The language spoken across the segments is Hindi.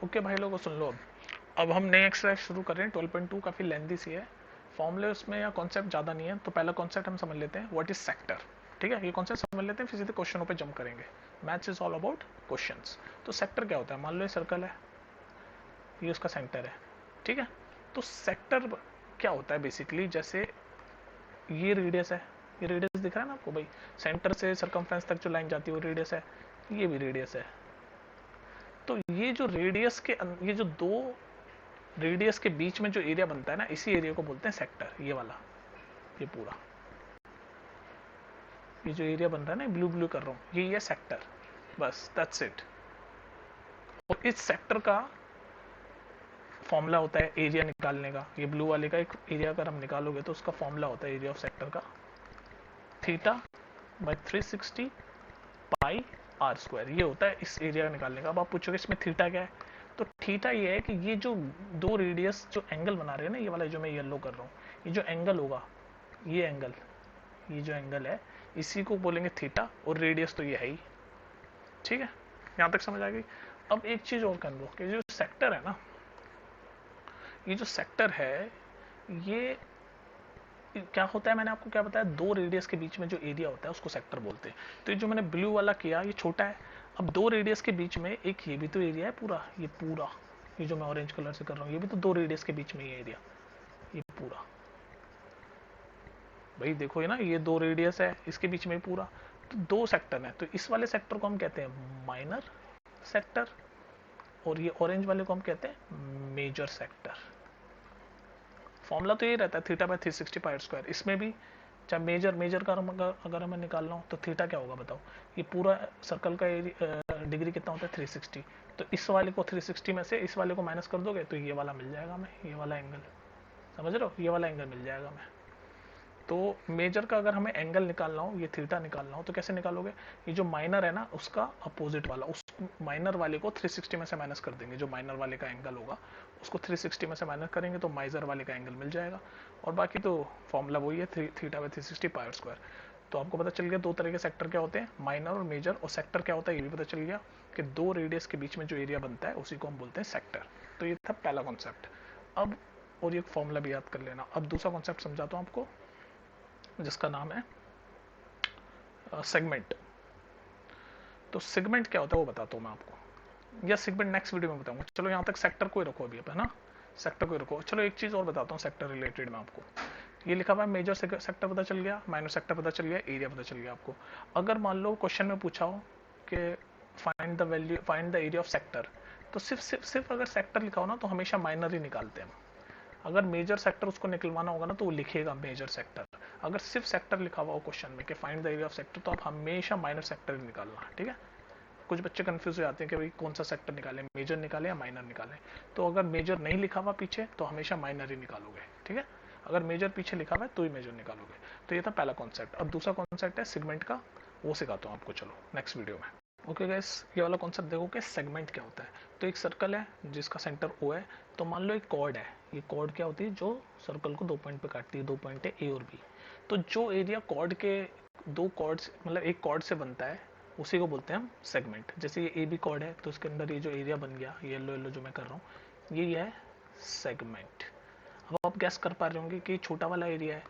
ओके भाई लोगों सुन लो। अब हम नए एक्सरसाइज शुरू कर रहे हैं 12.2, काफ़ी लेंदी सी है। फॉर्मूले उसमें या कॉन्सेप्ट ज़्यादा नहीं है, तो पहला कॉन्सेप्ट हम समझ लेते हैं, व्हाट इज सेक्टर। ठीक है, ये कॉन्सेप्ट समझ लेते हैं, फिर सीधे क्वेश्चनों पे जंप करेंगे। Maths is all about questions. तो सेक्टर क्या होता है? मान लो ये सर्कल है, ये उसका सेंटर है। ठीक है, तो सेक्टर क्या होता है बेसिकली, जैसे ये रेडियस है, ये रेडियस दिख रहा है ना आपको भाई, सेंटर से सरकमफ्रेंस तक जो लाइन जाती है वो रेडियस है, ये भी रेडियस है। तो ये जो रेडियस के ये जो दो रेडियस के बीच में जो एरिया बनता है ना, इसी एरिया को बोलते हैं सेक्टर। ये वाला, ये पूरा, ये जो एरिया बन रहा है ना, ब्लू ब्लू कर रहा हूं, ये सेक्टर। बस दैट्स इट। और इस सेक्टर का फॉर्मूला होता है एरिया निकालने का। ये ब्लू वाले का एक एरिया अगर हम निकालोगे तो उसका फॉर्मूला होता है एरिया ऑफ सेक्टर का, theta by 360 pi R square. ये होता है इस एरिया निकालने का। अब आप पूछोगे इसमें थीटा क्या है, तो थीटा ये है कि ये जो दो रेडियस जो एंगल बना रहे हैं ना, ये वाला जो मैं येलो कर रहा हूँ, ये जो एंगल होगा, ये एंगल, ये जो एंगल है, इसी को बोलेंगे थीटा, और रेडियस तो ये है ही। ठीक है, यहां तक समझ आ गई। अब एक चीज और कर लो कि जो सेक्टर है ना, ये जो सेक्टर है, ये क्या होता है, मैंने आपको क्या बताया, दो रेडियस के बीच में जो एरिया होता है उसको सेक्टर बोलते हैं। तो ये जो मैंने ब्लू वाला किया, ये छोटा है। अब दो रेडियस के बीच में एक ये भी तो एरिया है पूरा, ये पूरा, ये जो मैं ऑरेंज कलर से कर रहा हूँ, ये भी तो दो रेडियस के बीच में ये एरिया, ये पूरा। भाई देखो ये ना, ये दो रेडियस है, इसके बीच में पूरा, तो दो सेक्टर है। तो इस वाले सेक्टर को हम कहते हैं माइनर सेक्टर, और ये ऑरेंज वाले को हम कहते हैं मेजर सेक्टर। फॉर्मूला तो ये रहता है थीटा बाय 360 पाई स्क्वायर। इसमें भी चाहे मेजर का अगर हमें निकालना हो तो थीटा क्या होगा बताओ। ये पूरा सर्कल का डिग्री कितना होता है 360। तो इस वाले को 360 में से इस वाले को माइनस कर दोगे तो ये वाला मिल जाएगा हमें, ये वाला एंगल। समझ रहे हो, ये वाला एंगल मिल जाएगा हमें। तो मेजर का अगर हमें एंगल निकालना हो, ये थीटा निकालना हो, तो कैसे निकालोगे, ये जो माइनर है ना उसका अपोजिट वाला, उस माइनर वाले को 360 में से माइनस कर देंगे। जो माइनर वाले का एंगल होगा उसको 360 में से माइनस करेंगे तो माइजर वाले का एंगल मिल जाएगा। और बाकी तो फॉर्मूला वही है, थीटा बाय 360 पाई स्क्वायर। तो आपको पता चल गया दो तरह के सेक्टर क्या होते हैं, माइनर और मेजर। और सेक्टर क्या होता है ये भी पता चल गया कि दो रेडियस के बीच में जो एरिया बनता है उसी को हम बोलते हैं सेक्टर। तो ये था पहला कॉन्सेप्ट। अब और ये फॉर्मूला भी याद कर लेना। अब दूसरा कॉन्सेप्ट समझाता हूँ आपको, जिसका नाम है सेगमेंट। तो सेगमेंट क्या होता है वो बताता हूँ मैं आपको, या सेगमेंट नेक्स्ट वीडियो में बताऊंगा। चलो यहाँ तक सेक्टर को ही रखो अभी, है ना, सेक्टर को ही रखो। चलो एक चीज़ और बताता हूँ सेक्टर रिलेटेड में आपको। ये लिखा हुआ है मेजर सेक्टर पता चल गया, माइनर सेक्टर पता चल गया, एरिया पता चल गया आपको। अगर मान लो क्वेश्चन में पूछा हो कि find the value, find the area of sector, तो सिर्फ अगर सेक्टर लिखा हो ना तो हमेशा माइनर ही निकालते हैं हम। अगर मेजर सेक्टर उसको निकलवाना होगा ना तो वो लिखेगा मेजर सेक्टर। अगर सिर्फ सेक्टर लिखा हुआ हो क्वेश्चन में कि find the area of sector, तो आप हमेशा माइनर सेक्टर ही निकालना। ठीक है, कुछ बच्चे कंफ्यूज हो जाते हैं कि भाई कौन सा सेक्टर निकालें, मेजर निकालें या माइनर निकालें। तो अगर मेजर नहीं लिखा हुआ पीछे तो हमेशा माइनर ही निकालोगे। ठीक है, अगर मेजर पीछे लिखा हुआ है तो ही मेजर निकालोगे। तो ये था पहला कॉन्सेप्ट। अब दूसरा कॉन्सेप्ट है सेगमेंट का, वो सिखाता हूँ आपको, चलो नेक्स्ट वीडियो में। ओके गाइस, ये वाला कॉन्सेप्ट देखो कि सेगमेंट क्या होता है। तो एक सर्कल है जिसका सेंटर ओ है। तो मान लो एक कॉर्ड है, ये कॉर्ड क्या होती है, जो सर्कल को दो पॉइंट पे काटती है, दो पॉइंट है ए और बी। तो जो एरिया कॉर्ड के दो कॉर्ड्स मतलब एक कॉर्ड से बनता है उसी को बोलते हैं हम सेगमेंट। जैसे ये ए बी कॉर्ड है तो इसके अंदर ये जो एरिया बन गया, येलो येलो जो मैं कर रहा हूँ, ये है सेगमेंट। अब आप गैस कर पा रहे होंगे कि छोटा वाला एरिया है,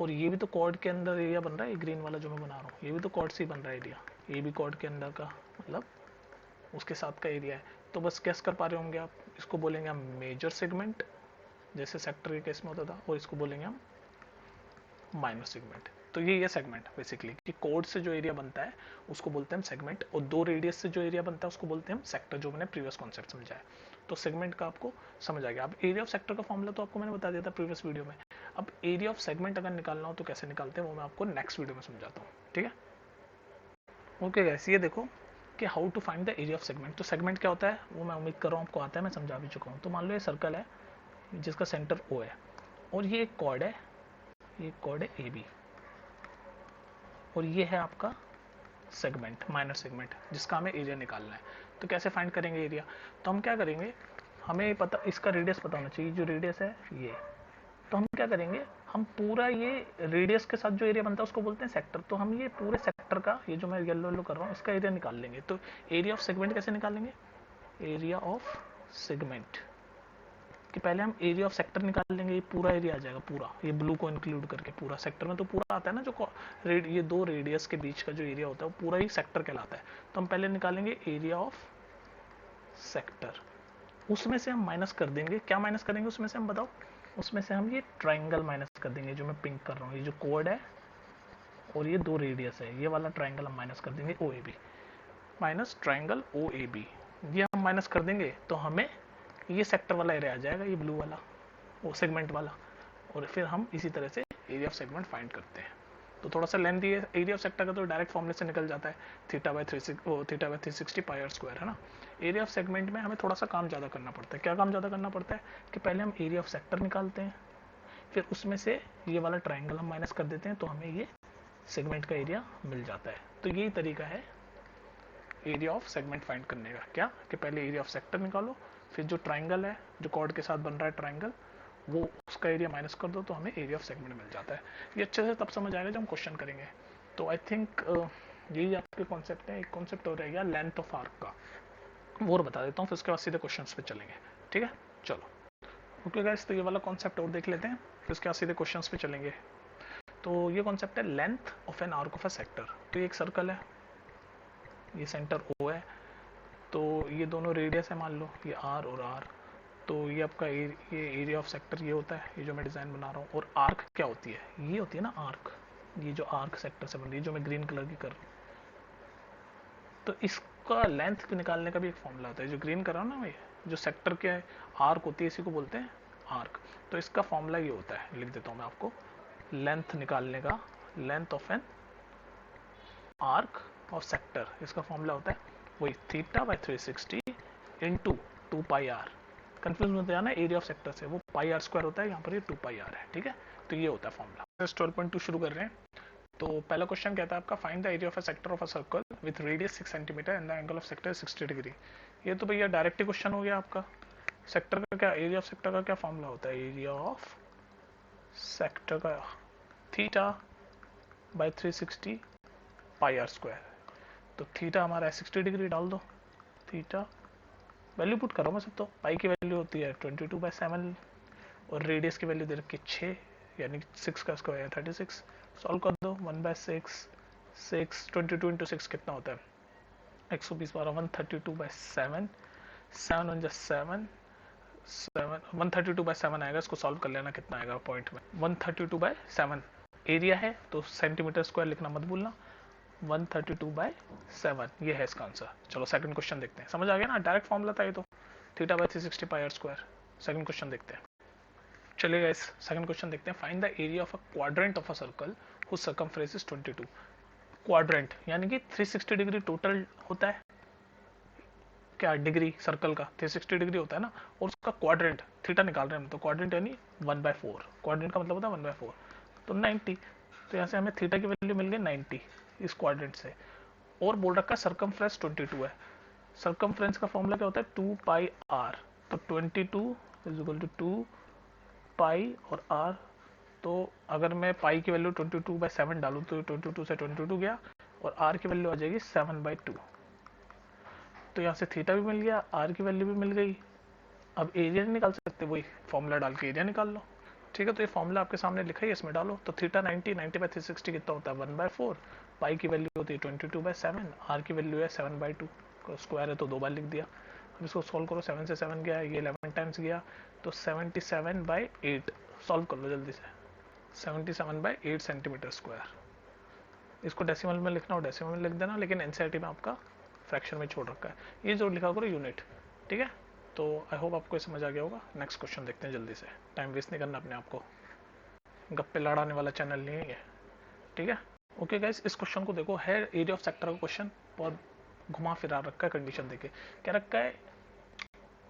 और ये भी तो कॉर्ड के अंदर एरिया बन रहा है, ग्रीन वाला जो मैं बना रहा हूँ ये भी तो कॉर्ड से ही बन रहा है एरिया, ये भी कॉर्ड के अंदर का मतलब उसके साथ का एरिया है। तो बस गैस कर पा रहे होंगे आप, इसको बोलेंगे हम मेजर सेगमेंट जैसे सेक्टर के केस में होता था, और इसको बोलेंगे हम माइनर सेगमेंट। तो ये सेगमेंट बेसिकली कि कोड से जो एरिया बनता है उसको बोलते हैं सेगमेंट, और दो रेडियस से जो एरिया बनता है उसको बोलते हैं हम सेक्टर, जो मैंने प्रीवियस कॉन्सेप्ट समझाया। तो सेगमेंट का आपको समझ आ गया। अब एरिया ऑफ सेक्टर का फॉर्मूला तो आपको मैंने बता दिया था प्रीवियस वीडियो में। अब एरिया ऑफ सेगमेंट अगर निकालना हो तो कैसे निकालते हैं वो मैं आपको नेक्स्ट वीडियो में समझाता हूँ। ठीक है, ओके गाइस, ये देखो कि how to find the area of segment. तो सेगमेंट क्या होता है वो मैं उम्मीद कर रहा हूँ आपको आता है, मैं समझा भी चुका हूँ। तो मान लो ये सर्कल है जिसका सेंटर ओ है, और ये एक कॉर्ड है, ये कॉर्ड है ए बी, और ये है आपका सेगमेंट, माइनर सेगमेंट, जिसका हमें एरिया निकालना है। तो कैसे फाइंड करेंगे एरिया, तो हम क्या करेंगे, हमें पता इसका रेडियस पता होना चाहिए, जो रेडियस है ये। तो हम क्या करेंगे, हम पूरा ये रेडियस के साथ जो एरिया बनता है उसको बोलते हैं सेक्टर। तो हम ये पूरे सेक्टर का, ये जो मैं येलो येलो कर रहा हूँ इसका एरिया निकाल लेंगे। तो एरिया ऑफ सेगमेंट कैसे निकालेंगे, एरिया ऑफ सेगमेंट कि पहले हम एरिया ऑफ सेक्टर निकाल लेंगे, ये पूरा एरिया आ जाएगा, पूरा ये ब्लू को इंक्लूड करके पूरा सेक्टर में तो पूरा आता है ना, जो ये दो रेडियस के बीच का जो एरिया होता है वो पूरा ही सेक्टर कहलाता है। तो हम पहले निकालेंगे एरिया ऑफ सेक्टर, उसमें से हम माइनस कर देंगे, क्या माइनस करेंगे उसमें से हम बताओ, उसमें से हम ये ट्राइंगल माइनस कर देंगे जो मैं पिंक कर रहा हूँ, ये जो कोड है और ये दो रेडियस है, ये वाला ट्राइंगल हम माइनस कर देंगे O A B, minus triangle O A B, ये हम माइनस कर देंगे तो हमें ये सेक्टर वाला एरिया आ जाएगा, ये ब्लू वाला, वो सेगमेंट वाला, और फिर हम इसी तरह से एरिया ऑफ सेगमेंट फाइंड करते हैं। तो थोड़ा सा लेंथी है एरिया ऑफ सेक्टर का, तो डायरेक्ट फॉर्मूले से निकल जाता है, theta by 360 pi R square, है ना। एरिया ऑफ सेगमेंट में हमें थोड़ा सा काम ज़्यादा करना पड़ता है। क्या काम ज़्यादा करना पड़ता है कि पहले हम एरिया ऑफ सेक्टर निकालते हैं, फिर उसमें से ये वाला ट्राइंगल हम माइनस कर देते हैं, तो हमें ये सेगमेंट का एरिया मिल जाता है। तो यही तरीका है एरिया ऑफ सेगमेंट फाइंड करने का, क्या कि पहले एरिया ऑफ सेक्टर निकालो, फिर जो ट्राइंगल है जो कॉर्ड के साथ बन रहा है ट्राइंगल, वो उसका एरिया माइनस कर दो तो हमें एरिया ऑफ सेगमेंट मिल जाता है। ये अच्छे से तब समझ आएगा जब हम क्वेश्चन करेंगे। तो आई थिंक यही आपके कॉन्सेप्ट है। एक कॉन्सेप्ट हो रहेगा लेंथ ऑफ आर्क का, वो और बता देता हूँ, फिर उसके बाद सीधे क्वेश्चन पे चलेंगे, ठीक है। चलो ओके गाइस, तो ये वाला कॉन्सेप्ट और देख लेते हैं, फिर उसके बाद सीधे क्वेश्चन पे चलेंगे। तो ये कॉन्सेप्ट है length of an arc of a sector. तो ये एक सर्कल है, ये सेंटर ओ है, तो ये दोनों रेडियस है मान लो, ये आर और आर, तो ये आपका ये एरिया ऑफ सेक्टर ये होता है, ये जो मैं डिज़ाइन बना रहा हूँ। और आर्क क्या होती है, ये होती है ना आर्क, ये जो आर्क सेक्टर से बन रही है, जो मैं ग्रीन कलर की कर रहा हूँ, तो इसका लेंथ निकालने का भी एक फॉर्मूला होता है, जो ग्रीन कर रहा हूँ ना मैं, जो सेक्टर के आर्क होती है इसी को बोलते हैं आर्क। तो इसका फॉर्मूला ये होता है, लिख देता हूँ मैं आपको, लेंथ निकालने का, length of an arc of sector, इसका फॉर्मूला होता है वही theta by 360 into 2 pi R. Confuse मत जाना एरिया ऑफ सेक्टर से, वो पाई आर स्क्वायर होता है, यहाँ पर ये 2 पाई आर है, ठीक है। तो ये होता है फॉर्मूला। 12.2 शुरू कर रहे हैं। तो पहला क्वेश्चन कहता है आपका find the area of a sector of a circle with radius 6 centimetre and the angle of sector 60 degree. ये तो भैया डायरेक्ट क्वेश्चन हो गया आपका। सेक्टर का क्या, एरिया ऑफ सेक्टर का क्या फॉर्मूला होता है, एरिया ऑफ सेक्टर का theta by 360 pi R square. तो थीटा हमारा है 60 डिग्री, डाल दो थीटा, वैल्यू पुट करो मैं सब, तो पाई की वैल्यू होती है 22/7 और रेडियस की वैल्यू दे रखी है 6, यानी 6 का स्क्वायर 36। सॉल्व कर दो, 1/6, 6 22 इंटू 6 कितना होता है 120 बारह, 132/7, 7 1 7, 7 132/7 आएगा। इसको सॉल्व कर लेना कितना आएगा पॉइंट में, 132/7 एरिया है तो सेंटीमीटर स्क्वायर लिखना मत भूलना, 132/7 ये है इसका आंसर। चलो सेकंड क्वेश्चन देखते हैं, समझ आ गया ना, डायरेक्ट फॉर्मूला था ये तो, theta by 360 pi R square. Second question देखते हैं, चलिए गाइस सेकंड क्वेश्चन देखते हैं। Find the area of a quadrant of a circle whose circumference is 22। Quadrant यानी कि 360 डिग्री टोटल होता है, क्या डिग्री सर्कल का 360 डिग्री होता है ना, और उसका क्वाड्रेंट थीटा निकाल रहे हैं हम, तो क्वाड्रेंट यानी 1/4, क्वाड्रेंट का मतलब होता है 1/4, तो 90। तो यहाँ से हमें थीटा की वैल्यू मिल गई 90 इस क्वाड्रेंट से, और बोल रखा है सर्कमफ्रेंस 22 है। सर्कमफ्रेंस का फॉर्मूला क्या होता है 2 पाई आर, तो 22 इज इक्वल टू 2 पाई और आर। तो अगर मैं पाई की वैल्यू 22/7 डालूँ तो 22 से 22 गया, और आर की वैल्यू आ जाएगी 7/2। तो यहाँ से थीटा भी मिल गया, आर की वैल्यू भी मिल गई। अब एरिया नहीं निकाल सकते, वही फॉर्मूला डाल के एरिया निकाल लो, ठीक है। तो ये फॉर्मूला आपके सामने लिखा है, इसमें डालो। तो थीटा 90/360 कितना होता है 1/4, पाई की वैल्यू होती है 22/7, आर की वैल्यू है 7/2, स्क्वायर है तो 2 बार लिख दिया। अब इसको सॉल्व करो, 7 से 7 गया, ये 11 टाइम्स गया, तो 77/8 सॉल्व कर लो जल्दी से, 77/8 सेंटीमीटर स्क्वायर। इसको डेसिमल में लिखना हो डेसिमल में लिख देना, लेकिन एनसीईआरटी में आपका फ्रैक्शन में छोड़ रखा है, ये जो लिखा करो यूनिट, ठीक है। तो आई होप आपको समझ आ गया होगा। नेक्स्ट क्वेश्चन देखते हैं जल्दी से, टाइम वेस्ट नहीं करना अपने आप को, गप्पे लड़ाने वाला चैनल नहीं है ये, ठीक है। ओके गाइस, इस क्वेश्चन को देखो, है एरिया ऑफ सेक्टर का क्वेश्चन, बहुत घुमा फिरा रखा है, कंडीशन देखे क्या रखा है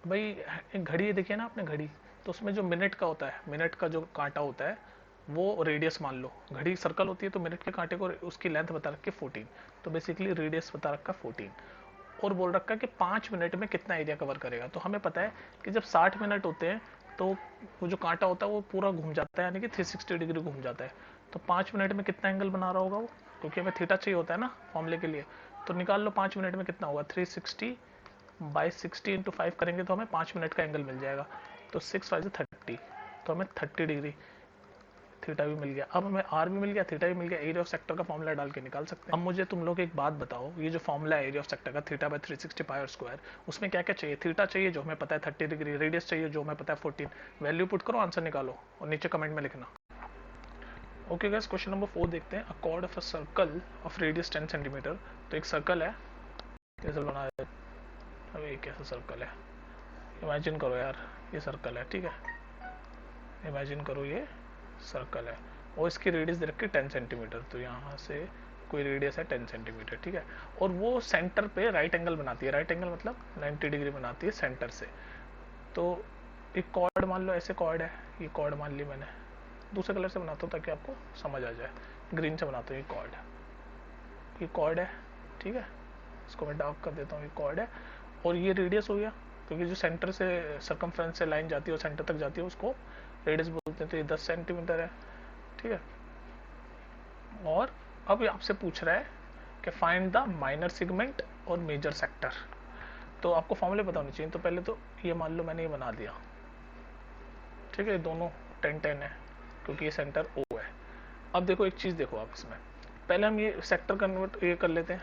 भाई। एक घड़ी देखिए ना आपने, घड़ी तो उसमें जो मिनट का होता है, मिनट का जो कांटा होता है वो रेडियस मान लो, घड़ी सर्कल होती है तो मिनट के कांटे को उसकी लेंथ बता रखी है 14, तो बेसिकली रेडियस बता रखा 14, और बोल रखा है कि 5 मिनट में कितना एरिया कवर करेगा। तो हमें पता है कि जब 60 मिनट होते हैं तो वो जो कांटा होता है वो पूरा घूम जाता है, यानी कि 360 डिग्री घूम जाता है। तो 5 मिनट में कितना एंगल बना रहा होगा वो, क्योंकि हमें थीटा चाहिए होता है ना फॉर्मूले के लिए। तो निकाल लो 5 मिनट में कितना होगा, 360 बाई 60 इंटू 5 करेंगे तो हमें 5 मिनट का एंगल मिल जाएगा। तो 6 5 30, तो हमें 30 डिग्री थीटा भी मिल गया। अब हमें आर भी मिल गया, थीटा भी मिल गया, एरिया ऑफ सेक्टर का फॉर्मूला डाल के निकाल सकते हैं। अब मुझे तुम लोग एक बात बताओ, ये जो फॉर्मूला है एरिया ऑफ सेक्टर का थीटा बाय 360 पाई और स्क्वायर, उसमें क्या क्या चाहिए? थीटा चाहिए जो हमें पता है 30 डिग्री, रेडियस चाहिए जो हमें पता है 14। वैल्यू पुट करो, आंसर निकालो और नीचे कमेंट में लिखना। ओके गाइस, क्वेश्चन नंबर 4 देखते हैं। अ cord of a circle of radius 10 centimetre. तो एक सर्कल है, कैसे बनाया है? अब ये कैसा सर्कल है? इमेजिन करो यार, ये सर्कल है, ठीक है, इमेजिन करो ये सर्कल है और इसकी रेडियस दे रखी है 10 सेंटीमीटर। तो यहाँ से कोई रेडियस है 10 सेंटीमीटर, ठीक है, और वो सेंटर पे राइट एंगल बनाती है। राइट एंगल मतलब 90 डिग्री बनाती है सेंटर से। तो एक कॉर्ड मान लो, ऐसे कॉर्ड है, ये कॉर्ड मान ली मैंने। दूसरे कलर से बनाता हूँ ताकि आपको समझ आ जाए। ग्रीन से बनाता हूँ, ये कॉर्ड है, ठीक है, इसको मैं डार्क कर देता हूँ। ये कॉर्ड है और ये रेडियस हो गया, क्योंकि जो सेंटर से सर्कमफ्रेंस से लाइन जाती है और सेंटर तक जाती है उसको रेडियस बोलते हैं। तो ये 10 सेंटीमीटर है, ठीक है। और अब आपसे पूछ रहा है कि फाइंड द माइनर सेगमेंट और मेजर सेक्टर। तो आपको फॉर्मूले पता होने चाहिए। तो पहले तो ये मान लो मैंने ये बना दिया, ठीक है, दोनों 10 10 है क्योंकि ये सेंटर ओ है। अब देखो एक चीज देखो आप इसमें, पहले हम ये सेक्टर कन्वर्ट ये कर लेते हैं,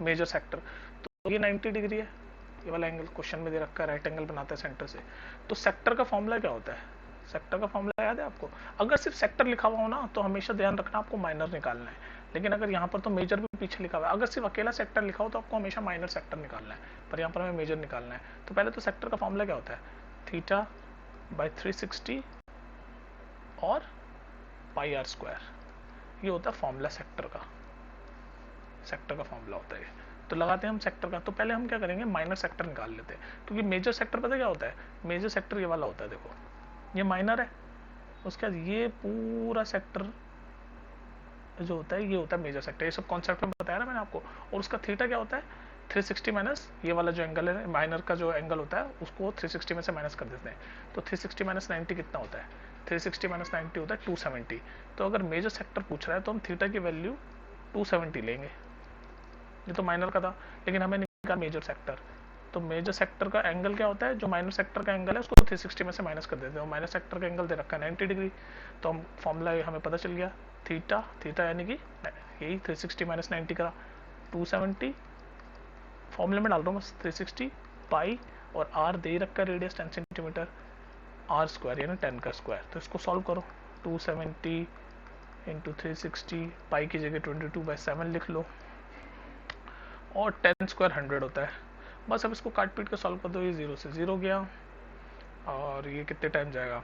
मेजर सेक्टर। तो ये 90 डिग्री है, ये वाला एंगल क्वेश्चन में दे रखा है, राइट एंगल बनाता है सेंटर से। तो सेक्टर का फॉर्मूला क्या होता है? सेक्टर का फॉर्मूला याद है आपको? अगर सिर्फ सेक्टर लिखा हुआ हो ना तो हमेशा ध्यान रखना आपको माइनर निकालना है। लेकिन अगर यहाँ पर तो मेजर भी पीछे लिखा हुआ है, अगर सिर्फ अकेला सेक्टर लिखा हो तो आपको हमेशा माइनर सेक्टर निकालना है, पर यहाँ पर हमें मेजर निकालना है। तो पहले तो सेक्टर का फॉर्मूला क्या होता है? थीटा बाई 360 और पाई आर स्क्वायर, ये होता है फॉर्मूला सेक्टर का। सेक्टर का फॉर्मूला होता है। तो लगाते हैं हम सेक्टर का। तो पहले हम क्या करेंगे, माइनर सेक्टर निकाल लेते हैं, क्योंकि मेजर सेक्टर पता क्या होता है? मेजर सेक्टर ये वाला होता है, देखो ये माइनर है, उसके बाद ये पूरा सेक्टर जो होता है ये होता है मेजर सेक्टर। ये सब कॉन्सेप्ट में बताया ना मैंने आपको। और उसका थीटा क्या होता है? 360 माइनस ये वाला जो एंगल है, माइनर का जो एंगल होता है उसको 360 में से माइनस कर देते हैं। तो 360 माइनस 90 कितना होता है? 360 माइनस 90 होता है 270। तो अगर मेजर सेक्टर पूछ रहा है तो हम थीटा की वैल्यू 270 लेंगे। ये तो माइनर का था, लेकिन हमें निकाला मेजर सेक्टर। तो मेजर सेक्टर का एंगल क्या होता है? जो माइनर सेक्टर का एंगल है उसको 360 में से माइनस कर देते हैं। और माइनर सेक्टर का एंगल दे रखा है 90 डिग्री। तो हम फॉर्मूला हमें पता चल गया, थीटा, थीटा यानी कि यही 360 माइनस 90 का 270। फॉर्मूले में डाल रहा हूँ बस 360 पाई, और आर दे रखा है रेडियस 10 सेंटीमीटर, आर स्क्वायर यानी 10 का स्क्वायर। तो इसको सॉल्व करो, 270 इंटू 360, पाई की जगह 22/7 लिख लो, और 10 स्क्वायर 100 होता है। बस अब इसको काट पीट के सॉल्व कर दो। ये 0 से 0 गया, और ये कितने टाइम जाएगा?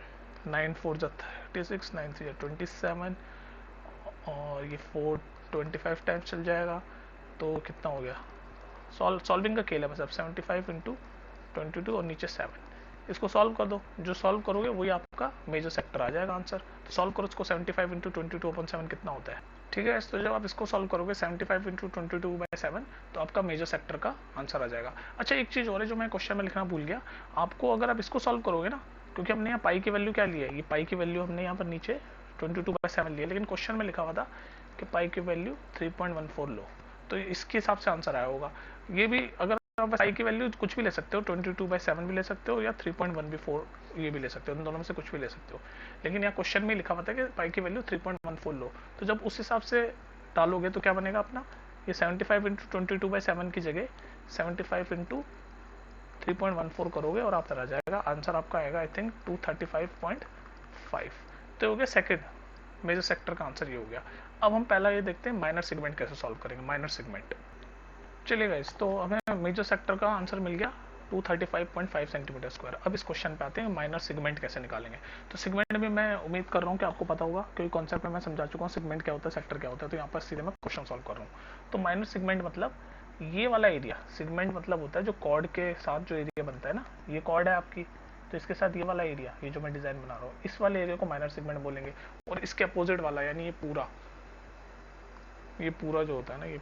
9 4 जा 36, 9 3 जा 27, और ये 4 25 टाइम्स चल जाएगा। तो कितना हो गया? सॉल्विंग का खेल है बस। अब 75 इंटू 22 और नीचे 7, इसको सॉल्व कर दो। जो सॉल्व करोगे वही आपका मेजर सेक्टर आ जाएगा आंसर। तो सॉल्व करो इसको, 75 इंटू 22/7 कितना होता है? ठीक है, तो जब आप इसको सॉल्व करोगे 75 इंटू 22/7, तो आपका मेजर सेक्टर का आंसर आ जाएगा। अच्छा, एक चीज़ और है जो मैं क्वेश्चन में लिखना भूल गया आपको। अगर आप इसको सॉल्व करोगे ना, क्योंकि हमने यहाँ पाई की वैल्यू क्या ली है, ये पाई की वैल्यू हमने यहाँ पर नीचे 22/7 ली है, लेकिन क्वेश्चन में लिखा हुआ था कि पाई की वैल्यू 3.14 लो, तो इसके हिसाब से आंसर आया होगा। ये भी अगर आप पाई की वैल्यू कुछ भी ले सकते हो, 22/7 भी ले सकते हो, या 3.14 ये भी ले सकते हो, इन दोनों में से कुछ भी ले सकते हो। लेकिन यहाँ क्वेश्चन में लिखा हुआ था कि पाई की वैल्यू 3.14 लो, तो जब उस हिसाब से डालोगे तो क्या बनेगा अपना? ये 75 इंटू 22/7 की जगह 75 इंटू 3.14 करोगे और आप आ जाएगा आंसर। आपका आएगा आई थिंक 235.5। तो हो गया सेकंड मेजर सेक्टर का आंसर, ये हो गया। अब हम पहला ये देखते हैं माइनर सेगमेंट कैसे सॉल्व करेंगे। माइनर सेगमेंट, चलिए गाइस, तो हमें मेजर सेक्टर का आंसर मिल गया 235.5 सेंटीमीटर स्क्वायर। अब इस क्वेश्चन पे आते हैं, माइनर सेगमेंट कैसे निकालेंगे। तो सेगमेंट भी मैं उम्मीद कर रहा हूँ कि आपको पता होगा, क्योंकि कॉन्सेप्ट में मैं समझा चुका हूँ सेगमेंट क्या होता है, सेक्टर क्या होता है। तो यहाँ पर सीधे मैं क्वेश्चन सॉल्व कर रहा हूँ। तो माइनर सेगमेंट मतलब ये वाला एरिया, सेगमेंट मतलब होता है जो कॉर्ड के साथ जो एरिया बनता है ना, ये कॉर्ड है आपकी, तो इसके साथ ये वाला एरिया, ये जो मैं डिजाइन बना रहा हूँ, इस वाले एरिया को माइनर सेगमेंट बोलेंगे। और इसके अपोजिट वाला यानी ये पूरा जो होता है ना, ये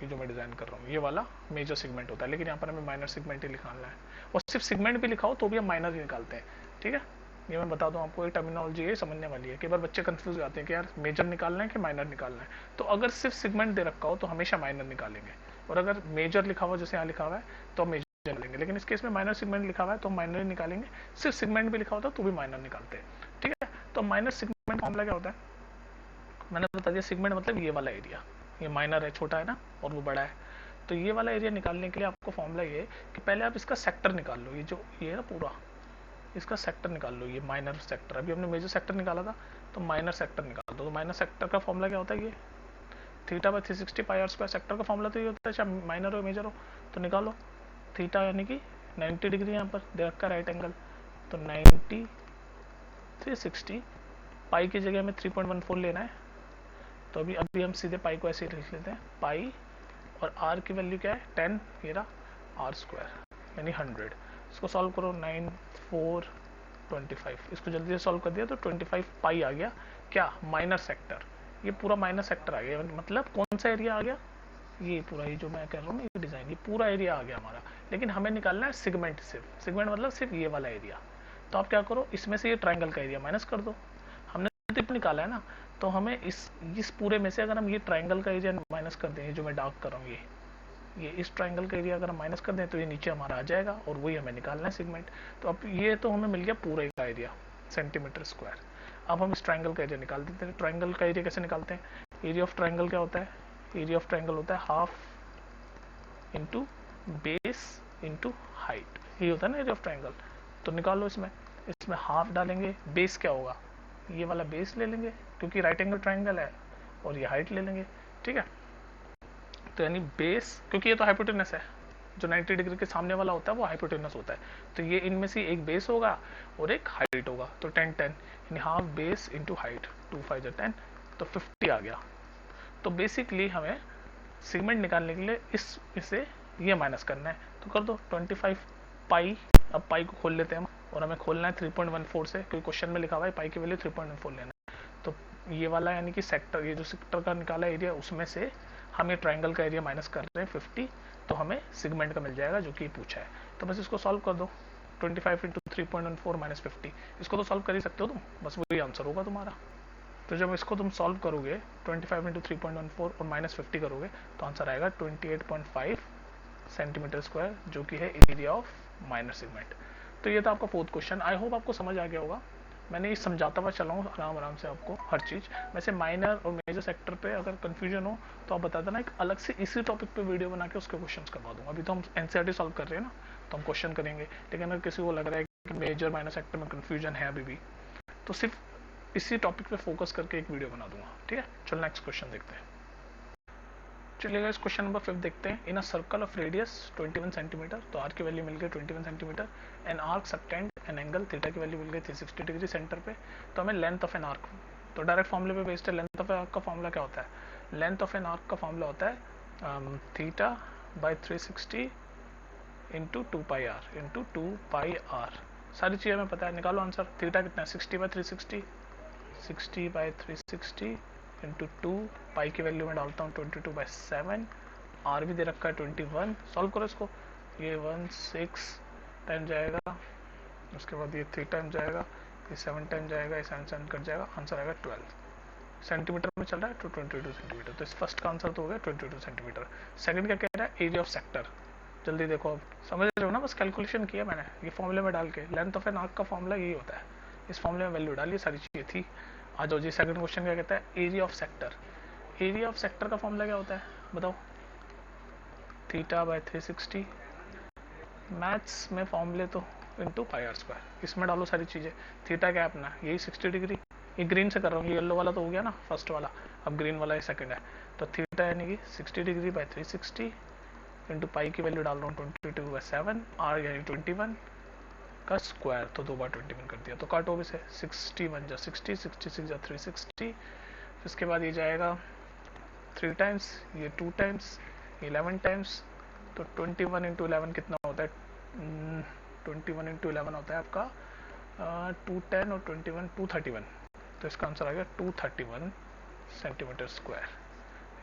जो मैं डिजाइन कर रहा हूँ, ये वाला मेजर सेगमेंट होता है। लेकिन यहाँ पर हमें माइनर सेगमेंट ही निकालना है, और सिर्फ सेगमेंट भी लिखा हो तो भी हम माइनर ही निकालते हैं। ठीक है, ये मैं बता दूं आपको, एक टर्मिनोलॉजी है समझने वाली है। कई बार बच्चे कंफ्यूज हो जाते हैं कि यार मेजर निकालना है कि माइनर निकालना है। तो अगर सिर्फ सेगमेंट दे रखा हो तो हमेशा माइनर निकालेंगे, और अगर मेजर लिखा हुआ जैसे यहाँ लिखा हुआ है तो मेजर निकालेंगे, लेकिन इस केस में माइनर सेगमेंट लिखा हुआ है तो हम माइनर ही निकालेंगे। सिर्फ सेगमेंट भी लिखा होता तो भी माइनर निकालते हैं, ठीक है। तो माइनर सेगमेंट फॉर्मूला क्या होता है, मैंने बता दिया। सेगमेंट मतलब ये वाला एरिया, ये माइनर है, छोटा है ना, और वो बड़ा है। तो ये वाला एरिया निकालने के लिए आपको फॉर्मूला ये है कि पहले आप इसका सेक्टर निकाल लो, ये जो ये है ना पूरा, इसका सेक्टर निकाल लो, ये माइनर सेक्टर। अभी हमने मेजर सेक्टर निकाला था, तो माइनर सेक्टर निकाल दो। तो माइनर सेक्टर का फॉर्मूला क्या होता है, ये theta by 360 pi R square. Sector का फॉर्मूला तो ये होता है, चाहे माइनर हो मेजर हो। तो निकालो थीटा यानी कि 90 डिग्री यहाँ पर दे रखा राइट एंगल, तो 90 360 पाई की जगह हमें 3.14 लेना है। तो अभी हम सीधे पाई को ऐसे ही लिख लेते हैं, पाई और आर की वैल्यू क्या है 10, ये रहा आर स्क्वायर यानी 100। इसको सॉल्व करो, 9 4 25, इसको जल्दी से सॉल्व कर दिया तो 25 पाई आ गया। क्या, माइनर सेक्टर, ये पूरा माइनर सेक्टर आ गया। मतलब कौन सा एरिया आ गया, ये पूरा, ये जो मैं कर रहा हूँ ये डिजाइन, ये पूरा एरिया आ गया हमारा। लेकिन हमें निकालना है सेगमेंट, सिर्फ सेगमेंट मतलब सिर्फ ये वाला एरिया। तो आप क्या करो, इसमें से ये ट्राइंगल का एरिया माइनस कर दो। हमने तो निकाला है ना, तो हमें इस पूरे में से अगर हम ये ट्राइंगल का एरिया माइनस कर दें, जो मैं डार्क कर रहा हूँ ये इस ट्राइंगल का एरिया अगर हम माइनस कर दें तो ये नीचे हमारा आ जाएगा, और वही हमें निकालना है सेगमेंट। तो अब ये तो हमें मिल गया पूरे का एरिया सेंटीमीटर स्क्वायर। अब हम इस ट्राइंगल का एरिया निकाल देते हैं। ट्राइंगल का एरिया कैसे निकालते हैं, एरिया ऑफ ट्राइंगल क्या होता है, एरिया ऑफ ट्राइंगल होता है half into base into height, ये होता है ना एरिया ऑफ ट्राइंगल। तो निकालो, इसमें हाफ डालेंगे, बेस क्या होगा, ये वाला बेस ले लेंगे क्योंकि राइट एंगल ट्राइंगल है, और ये हाइट ले लेंगे, ठीक है। तो यानी बेस, क्योंकि ये तो हाइपोटेनस है, जो 90 डिग्री के सामने वाला होता है वो हाइपोटेनस होता है। तो ये इनमें से एक बेस होगा और एक हाइट होगा। तो 10 10 यानी हाफ बेस इंटू हाइट, 2 5 10, तो 50 आ गया। तो बेसिकली हमें सेगमेंट निकालने के लिए इससे ये माइनस करना है। तो कर दो 25 पाई। अब पाई को खोल लेते हैं हम, और हमें खोलना है 3.14 से, क्योंकि क्वेश्चन में लिखा हुआ है पाई की वैल्यू 3.14 लेना है। तो ये वाला यानी कि सेक्टर, ये जो सेक्टर का निकाला एरिया, उसमें से हम ये ट्राइंगल का एरिया माइनस कर रहे हैं 50, तो हमें सेगमेंट का मिल जाएगा जो कि पूछा है। तो बस इसको सॉल्व कर दो, 25 इंटू 3.14 माइनस 50, इसको तो सॉल्व कर ही सकते हो तुम, बस वही आंसर होगा तुम्हारा। तो जब इसको तुम सॉल्व करोगे 25 इंटू 3.14 और माइनस 50 करोगे, तो आंसर आएगा 28.5 सेंटीमीटर स्क्वायर, जो कि है एरिया ऑफ माइनर सेगमेंट। तो ये था आपका फोर्थ क्वेश्चन। आई होप आपको समझ आ गया होगा। मैंने ये समझाता हुआ चला हूँ आराम आराम से आपको हर चीज़। वैसे माइनर और मेजर सेक्टर पे अगर कन्फ्यूजन हो तो आप बता देना, एक अलग से इसी टॉपिक पे वीडियो बना के उसके क्वेश्चंस करवा दूंगा। अभी तो हम एनसीईआरटी सॉल्व कर रहे हैं ना, तो हम क्वेश्चन करेंगे। लेकिन अगर किसी को लग रहा है कि मेजर माइनर सेक्टर में कन्फ्यूजन है अभी भी, तो सिर्फ इसी टॉपिक पे फोकस करके एक वीडियो बना दूंगा, ठीक है। चलो नेक्स्ट क्वेश्चन देखते हैं। चलिएगा इस क्वेश्चन नंबर 5 देखते हैं। In a circle of radius 21 centimetre, तो आर की वैल्यू मिल गई 21 centimetre. An arc subtend an angle, theta की वैल्यू मिल गई 360 डिग्री सेंटर पे। तो हमें लेंथ ऑफ एन आर्क, तो डायरेक्ट फॉर्मूले पे बेस्ड है। लेंथ ऑफ एन आर्क का फॉर्मूला क्या होता है, लेंथ ऑफ एन आर्क का फॉर्मूला होता है theta by 360 into 2 pi R into 2 pi are. सारी चीज़ें हमें पता है, निकालो आंसर। थीटा कितना है 60 बाई 360, 60 बाई 360 इंटू 2, पाई की वैल्यू में डालता हूँ 22/7, आर भी दे रखा है 21। सॉल्व करो इसको, ये 1 6 टाइम जाएगा, उसके बाद ये 3 टाइम जाएगा, ये 7 टाइम जाएगा, ये 7 कट जाएगा, आंसर आएगा 12 सेंटीमीटर में चल रहा है, तो 22 सेंटीमीटर। तो इस फर्स्ट का आंसर तो हो गया 22 सेंटीमीटर। सेकंड क्या कह रहा है, एरिया ऑफ सेक्टर। जल्दी देखो, अब समझ रहे हो ना, बस कैलकुलेशन किया मैंने ये फॉर्मूले में डाल के। लेंथ ऑफ एन आर्क का फॉर्मूला यही होता है, इस फॉर्मूले में वैल्यू डाली, सारी चीज़ें थी। आ जाओ जी, सेकंड क्वेश्चन क्या कहता है, area of sector. Area of sector का फॉर्मूला क्या होता है बताओ, थीटा बाई 360। मैथ्स में फॉर्मूले तो इंटू पाई आर स्क्वायर, इसमें डालो सारी चीज़ें। थीटा क्या है अपना, यही 60 डिग्री। ये ग्रीन से कर रहा हूँ, ये येलो वाला तो हो गया ना फर्स्ट वाला, अब ग्रीन वाला ये सेकंड है। तो थीटा यानी कि 60 डिग्री बाई 360 इंटू पाई की वैल्यू डाल रहा हूँ 22/7, आर यानी 21 का स्क्वायर, तो 2 बार 21 कर दिया। तो काटो भी से 61 जा 60, 66 जा 360, इसके बाद ये जाएगा 3 टाइम्स, ये 2 टाइम्स, 11 टाइम्स। तो 21 इंटू 11 कितना होता है, 21 इंटू 11 होता है आपका 210 और 21 231। तो इसका आंसर आ गया 231 सेंटीमीटर स्क्वायर।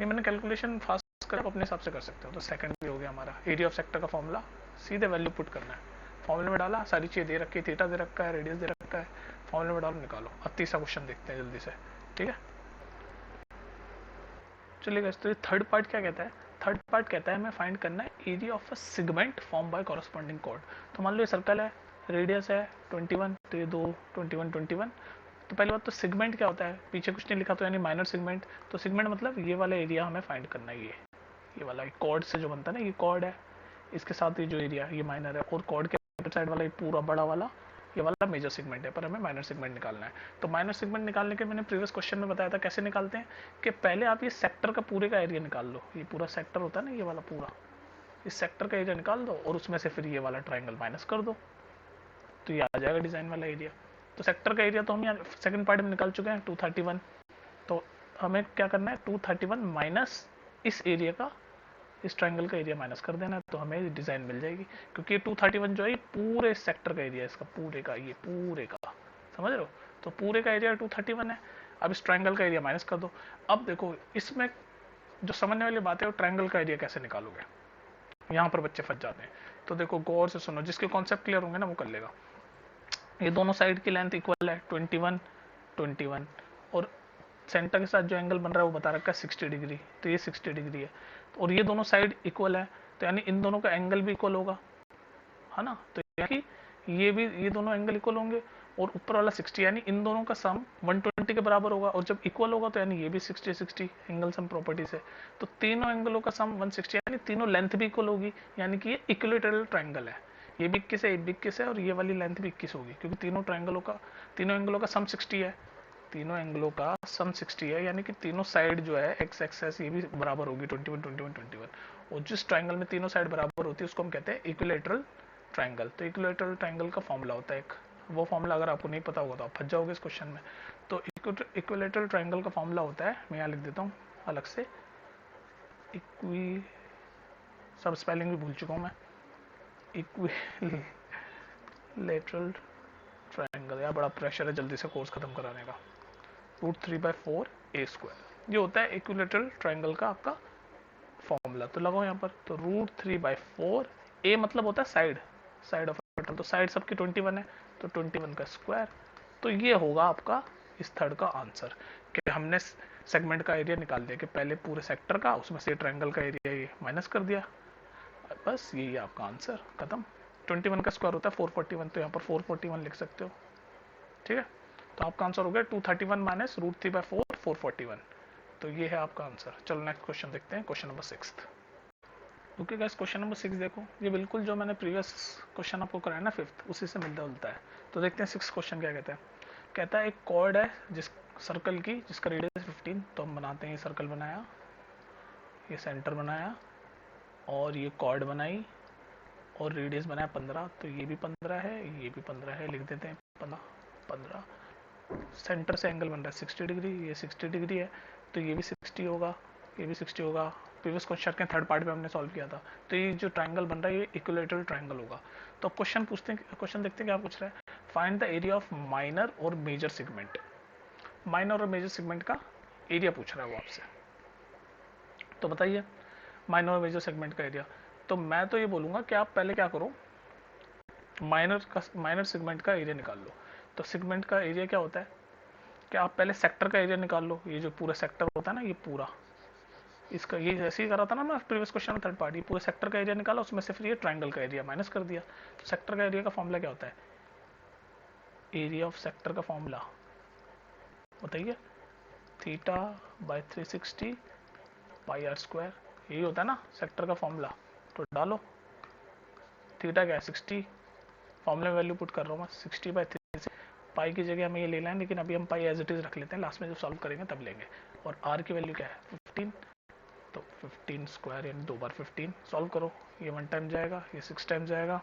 ये मैंने कैलकुलेशन फास्ट कर, आप अपने हिसाब से कर सकते हो। तो सेकंड भी हो गया हमारा। एरिया ऑफ सेक्टर का फॉर्मूला सीधे वैल्यू पुट करना है, फॉर्मूले में डाला, सारी चीज़ दे रखी है, थीटा दे रखा है, रेडियस दे रखा है, फॉर्मूले में डालो, निकालो। अब तीसरा क्वेश्चन देखते हैं जल्दी से, ठीक है। चलिएगा, तो थर्ड पार्ट क्या कहता है, थर्ड पार्ट कहता है हमें फाइंड करना है area of a segment form by corresponding chord. तो मान लो ये सर्कल है, रेडियस है 21, तो ये दो 21 21। तो पहली बात तो सेगमेंट क्या होता है, पीछे कुछ नहीं लिखा तो यानी माइनर सेगमेंट। तो सेगमेंट मतलब ये वाला एरिया हमें फाइंड करना है, ये वाला कॉर्ड से जो बनता है ना, ये कॉर्ड है, इसके साथ ये जो एरिया ये माइनर है, और कॉर्ड के साइड वाला ये पूरा बड़ा वाला ये वाला मेजर सेगमेंट है, पर हमें माइनर सेगमेंट निकालना है। तो माइनर सेगमेंट निकालने के मैंने प्रीवियस क्वेश्चन में बताया था कैसे निकालते हैं, कि पहले आप ये सेक्टर का पूरे का एरिया निकाल लो, ये पूरा सेक्टर होता है ना, ये वाला पूरा, इस सेक्टर का एरिया निकाल दो और उसमें से फिर ये वाला ट्राइंगल माइनस कर दो, तो ये आ जाएगा डिजाइन वाला एरिया। तो सेक्टर का एरिया तो हम यहाँ सेकंड पार्ट में निकाल चुके हैं 231। तो हमें क्या करना है, 231 माइनस इस एरिया का, इस ट्राइंगल का एरिया माइनस कर देना है, तो हमें डिजाइन मिल जाएगी। क्योंकि ये 231 जो है ये पूरे सेक्टर का एरिया है, इसका पूरे का, ये पूरे का, समझ रहे हो। तो पूरे का एरिया 231 है। अब इस ट्राइंगल का एरिया माइनस कर दो। अब देखो इसमें जो समझने वाली बात है वो ट्राइंगल का एरिया कैसे निकालोगे, यहाँ पर बच्चे फंस जाते हैं। तो देखो गौर से सुनो, जिसके कॉन्सेप्ट क्लियर होंगे ना वो कर लेगा। ये दोनों साइड की लेंथ इक्वल है 21 21, और सेंटर के साथ जो एंगल बन रहा है वो बता रखा है 60 डिग्री, तो ये 60 डिग्री है। और ये दोनों साइड इक्वल है, तो यानी इन दोनों का एंगल भी इक्वल होगा, है ना। तो यानी ये भी, ये दोनों एंगल इक्वल होंगे, और ऊपर वाला 60, यानी इन दोनों का सम 120 के बराबर होगा। और जब इक्वल होगा तो यानी ये भी 60 60 एंगल सम प्रॉपर्टी से, तो तीनों एंगलों का सम 160, यानी तीनों लेंथ भी इक्वल होगी, यानी कि ये इक्विलेटरल ट्राइंगल है। ये भी 21 है, ये भी 21 है, और ये वाली लेंथ भी 21 होगी, क्योंकि तीनों एंगलों का सम 60 है, तीनों एंगलों का सम 60 है, यानी कि तीनों साइड जो है एक्स एक्सेस ये भी बराबर होगी 21 21 21। और जिस ट्राइंगल में तीनों साइड बराबर होती है उसको हम कहते हैं इक्विलेटरल ट्राइंगल। तो इक्विलेटरल ट्राइंगल का फॉर्मूला होता है एक, वो फॉर्मूला अगर आपको नहीं पता होगा तो आप फंस जाओगे इस क्वेश्चन में। तो इक्विलेटरल ट्राइंगल का फॉर्मूला होता है, मैं यहाँ लिख देता हूँ अलग से, इक्वी, सब स्पेलिंग भी भूल चुका हूँ मैं, इक्विलेटरल ट्राइंगल, यार बड़ा प्रेशर है जल्दी से कोर्स खत्म कराने का। √3/4 ये होता है इक्विलेटरल ट्राइंगल का आपका फॉर्मूला। तो लगाओ यहाँ पर, तो √3/4, ए मतलब होता है साइड, साइड ऑफ टोटल, तो साइड सबकी 21 है, तो 21 का स्क्वायर। तो ये होगा आपका इस थर्ड का आंसर, कि हमने सेगमेंट का एरिया निकाल दिया, कि पहले पूरे सेक्टर का, उसमें से ट्राइंगल का एरिया ये माइनस कर दिया, बस यही आपका आंसर, खत्म। 21 का स्क्वायर होता है 441, तो यहाँ पर 441 लिख सकते हो, ठीक है। तो आपका आंसर हो गया 231 माइनस √3/4 441। तो ये है आपका आंसर। चलो नेक्स्ट क्वेश्चन देखते हैं, question number 6। Okay guys, question number 6 देखो, ये बिल्कुल जो मैंने प्रीवियस क्वेश्चन आपको कराया ना 5th, उसी से मिलता जुलता है। तो देखते हैं 6 क्वेश्चन क्या कहता है। कहता है एक कॉर्ड है जिस सर्कल की, जिसका रेडियस 15, तो हम बनाते हैं, ये सर्कल बनाया, ये सेंटर बनाया, और ये कॉर्ड बनाई, और रेडियस बनाया 15, तो ये भी 15 है, ये भी 15 है, लिख देते हैं 15। सेंटर से एंगल बन रहा है 60 डिग्री, ये 60 डिग्री है, तो ये भी 60 होगा, ये भी 60 होगा। प्रीवियस क्वेश्चन के थर्ड पार्ट में हमने सॉल्व किया था। तो ये जो ट्राइंगल बन रहा है ये इक्विलेटरल ट्राइंगल होगा। तो क्वेश्चन पूछते हैं, क्वेश्चन देखते हैं क्या पूछ रहा है। Find the area of minor और मेजर सेगमेंट। माइनर और मेजर सेगमेंट का एरिया पूछ रहा है वो आपसे। तो बताइए माइनर और मेजर सेगमेंट का एरिया। तो मैं तो ये बोलूंगा कि आप पहले क्या करो, माइनर सेगमेंट का एरिया निकाल लो। तो सेगमेंट का एरिया क्या होता है कि आप पहले सेक्टर का एरिया निकाल लो। ये जो पूरा सेक्टर होता है ना, ये पूरा, इसका ये जैसे ही करा था ना मैं प्रीवियस क्वेश्चन में थर्ड पार्टी, पूरे सेक्टर का एरिया निकाला, उसमें से फिर ये ट्राइंगल का एरिया माइनस कर दिया। तो सेक्टर का एरिया का फॉर्मूला क्या होता है, एरिया ऑफ सेक्टर का फॉर्मूला बताइए, θ/360 πr², यही होता है ना सेक्टर का फॉर्मूला। तो डालो, थीटा क्या है 60, फॉर्मूले में वैल्यू पुट कर रहा हूँ मैं, 60/360, पाई की जगह हमें ये ले लें, लेकिन अभी हम पाई एज इट इज रख लेते हैं, लास्ट में जब सॉल्व करेंगे तब लेंगे। और आर की वैल्यू क्या है 15, तो 15 स्क्वायर यानी 2 बार 15, सॉल्व करो, ये 1 टाइम जाएगा, ये 6 टाइम जाएगा,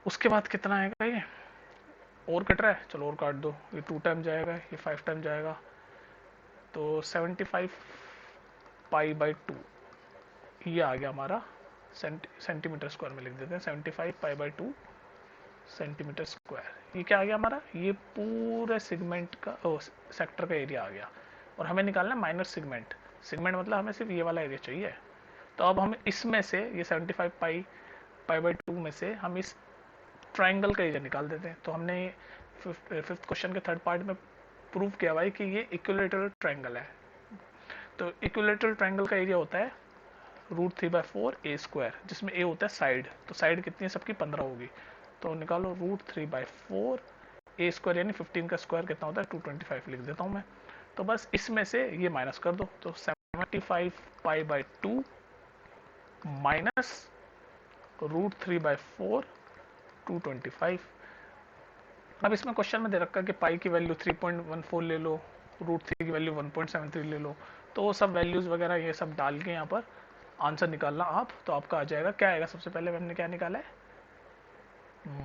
उसके बाद कितना आएगा, ये और कट रहा है, चलो और काट दो, ये 2 टाइम जाएगा, ये 5 टाइम जाएगा, तो 75 π/2 ये आ गया हमारा सेंटीमीटर स्क्वायर में लिख देते हैं, 75 π/2 सेंटीमीटर स्क्वायर। ये क्या आ गया हमारा, ये पूरे सेगमेंट का सेक्टर का एरिया आ गया। और हमें निकालना है माइनर सेगमेंट। सेगमेंट मतलब हमें सिर्फ ये वाला एरिया चाहिए। तो अब हम इसमें से ये 75 π/2 में से हम इस ट्राइंगल का एरिया निकाल देते हैं। तो हमने फिफ्थ क्वेश्चन के थर्ड पार्ट में प्रूव किया भाई कि ये इक्विलेटरल ट्राइंगल है। तो इक्विलेटरल ट्राइंगल का एरिया होता है √3/4 ए स्क्वायर, जिसमें ए होता है साइड, तो साइड कितनी है सबकी 15 होगी, तो निकालो √3/4 ए स्क्वायर यानी 15 का स्क्वायर कितना होता है 225 लिख देता हूँ मैं। तो बस इसमें से ये माइनस कर दो, तो 75π/2 माइनस √3/4 225। अब इसमें क्वेश्चन में दे रखा है कि पाई की वैल्यू 3.14 ले लो, √3 की वैल्यू 1.73 ले लो, तो वो सब वैल्यूज वगैरह ये सब डाल के यहाँ पर आंसर निकालना आप, तो आपका आ जाएगा, क्या आएगा सबसे पहले हमने क्या निकाला है,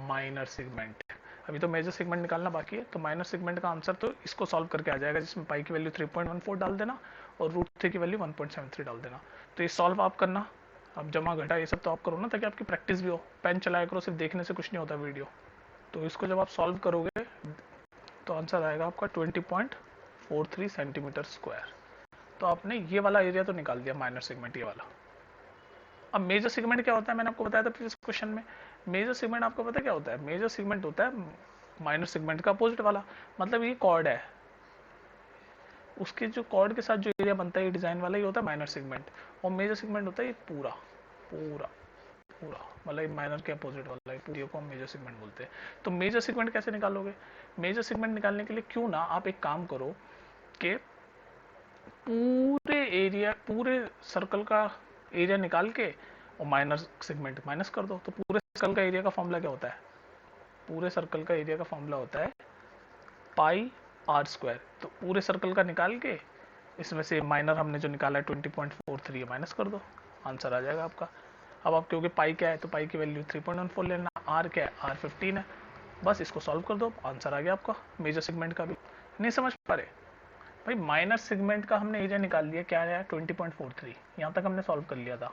माइनर सेगमेंट। अभी तो मेजर सेगमेंट निकालना बाकी है, तो माइनर सेगमेंट का आंसर तो इसको सॉल्व करके आ जाएगा, जिसमें पाई की वैल्यू 3.14 डाल देना और √3 की वैल्यू 1.73 डाल देना। तो ये सॉल्व आप करना, अब जमा घटा ये सब तो आप करो ना, ताकि आपकी प्रैक्टिस भी हो, पेन चलाया करो, सिर्फ देखने से कुछ नहीं होता वीडियो। तो इसको जब आप सॉल्व करोगे तो आंसर आएगा आपका 20.43 सेंटीमीटर स्क्वायर। तो आपने ये वाला एरिया तो निकाल दिया, माइनर सेगमेंट ये वाला। अब मेजर सेगमेंट क्या होता है, मैंने आपको बताया था प्रीवियस क्वेश्चन में। मेजर सेगमेंट आपको पता है क्या होता है, मेजर सेगमेंट होता है माइनर सेगमेंट का अपोजिट वाला, मतलब ये कॉर्ड है, उसके जो कॉर्ड के साथ जो एरिया बनता है ये डिजाइन वाला ही होता है माइनर सेगमेंट, और मेजर सेगमेंट होता है ये पूरा पूरा पूरा, मतलब माइनर के अपोजिट वाला है, पूरी को हम मेजर सेगमेंट बोलते हैं। तो मेजर सेगमेंट कैसे निकालोगे, मेजर सेगमेंट निकालने के लिए क्यों ना आप एक काम करो कि पूरे एरिया, पूरे सर्कल का एरिया निकाल के और माइनर सेगमेंट माइनस कर दो। तो पूरे सर्कल का एरिया का फॉर्मूला क्या होता है, पूरे सर्कल का एरिया का फॉर्मूला होता है πr²। तो पूरे सर्कल का निकाल के इसमें से माइनर हमने जो निकाला है 20.43 माइनस कर दो, आंसर आ जाएगा आपका। अब आप क्योंकि पाई क्या है, तो पाई की वैल्यू 3.14 लेना, आर क्या है, आर 15 है, बस इसको सॉल्व कर दो, आंसर आ गया आपका मेजर सेगमेंट का भी। नहीं समझ पा रहे भाई, माइनर सेगमेंट का हमने एरिया निकाल लिया, क्या आया 20.43, यहाँ तक हमने सॉल्व कर लिया था,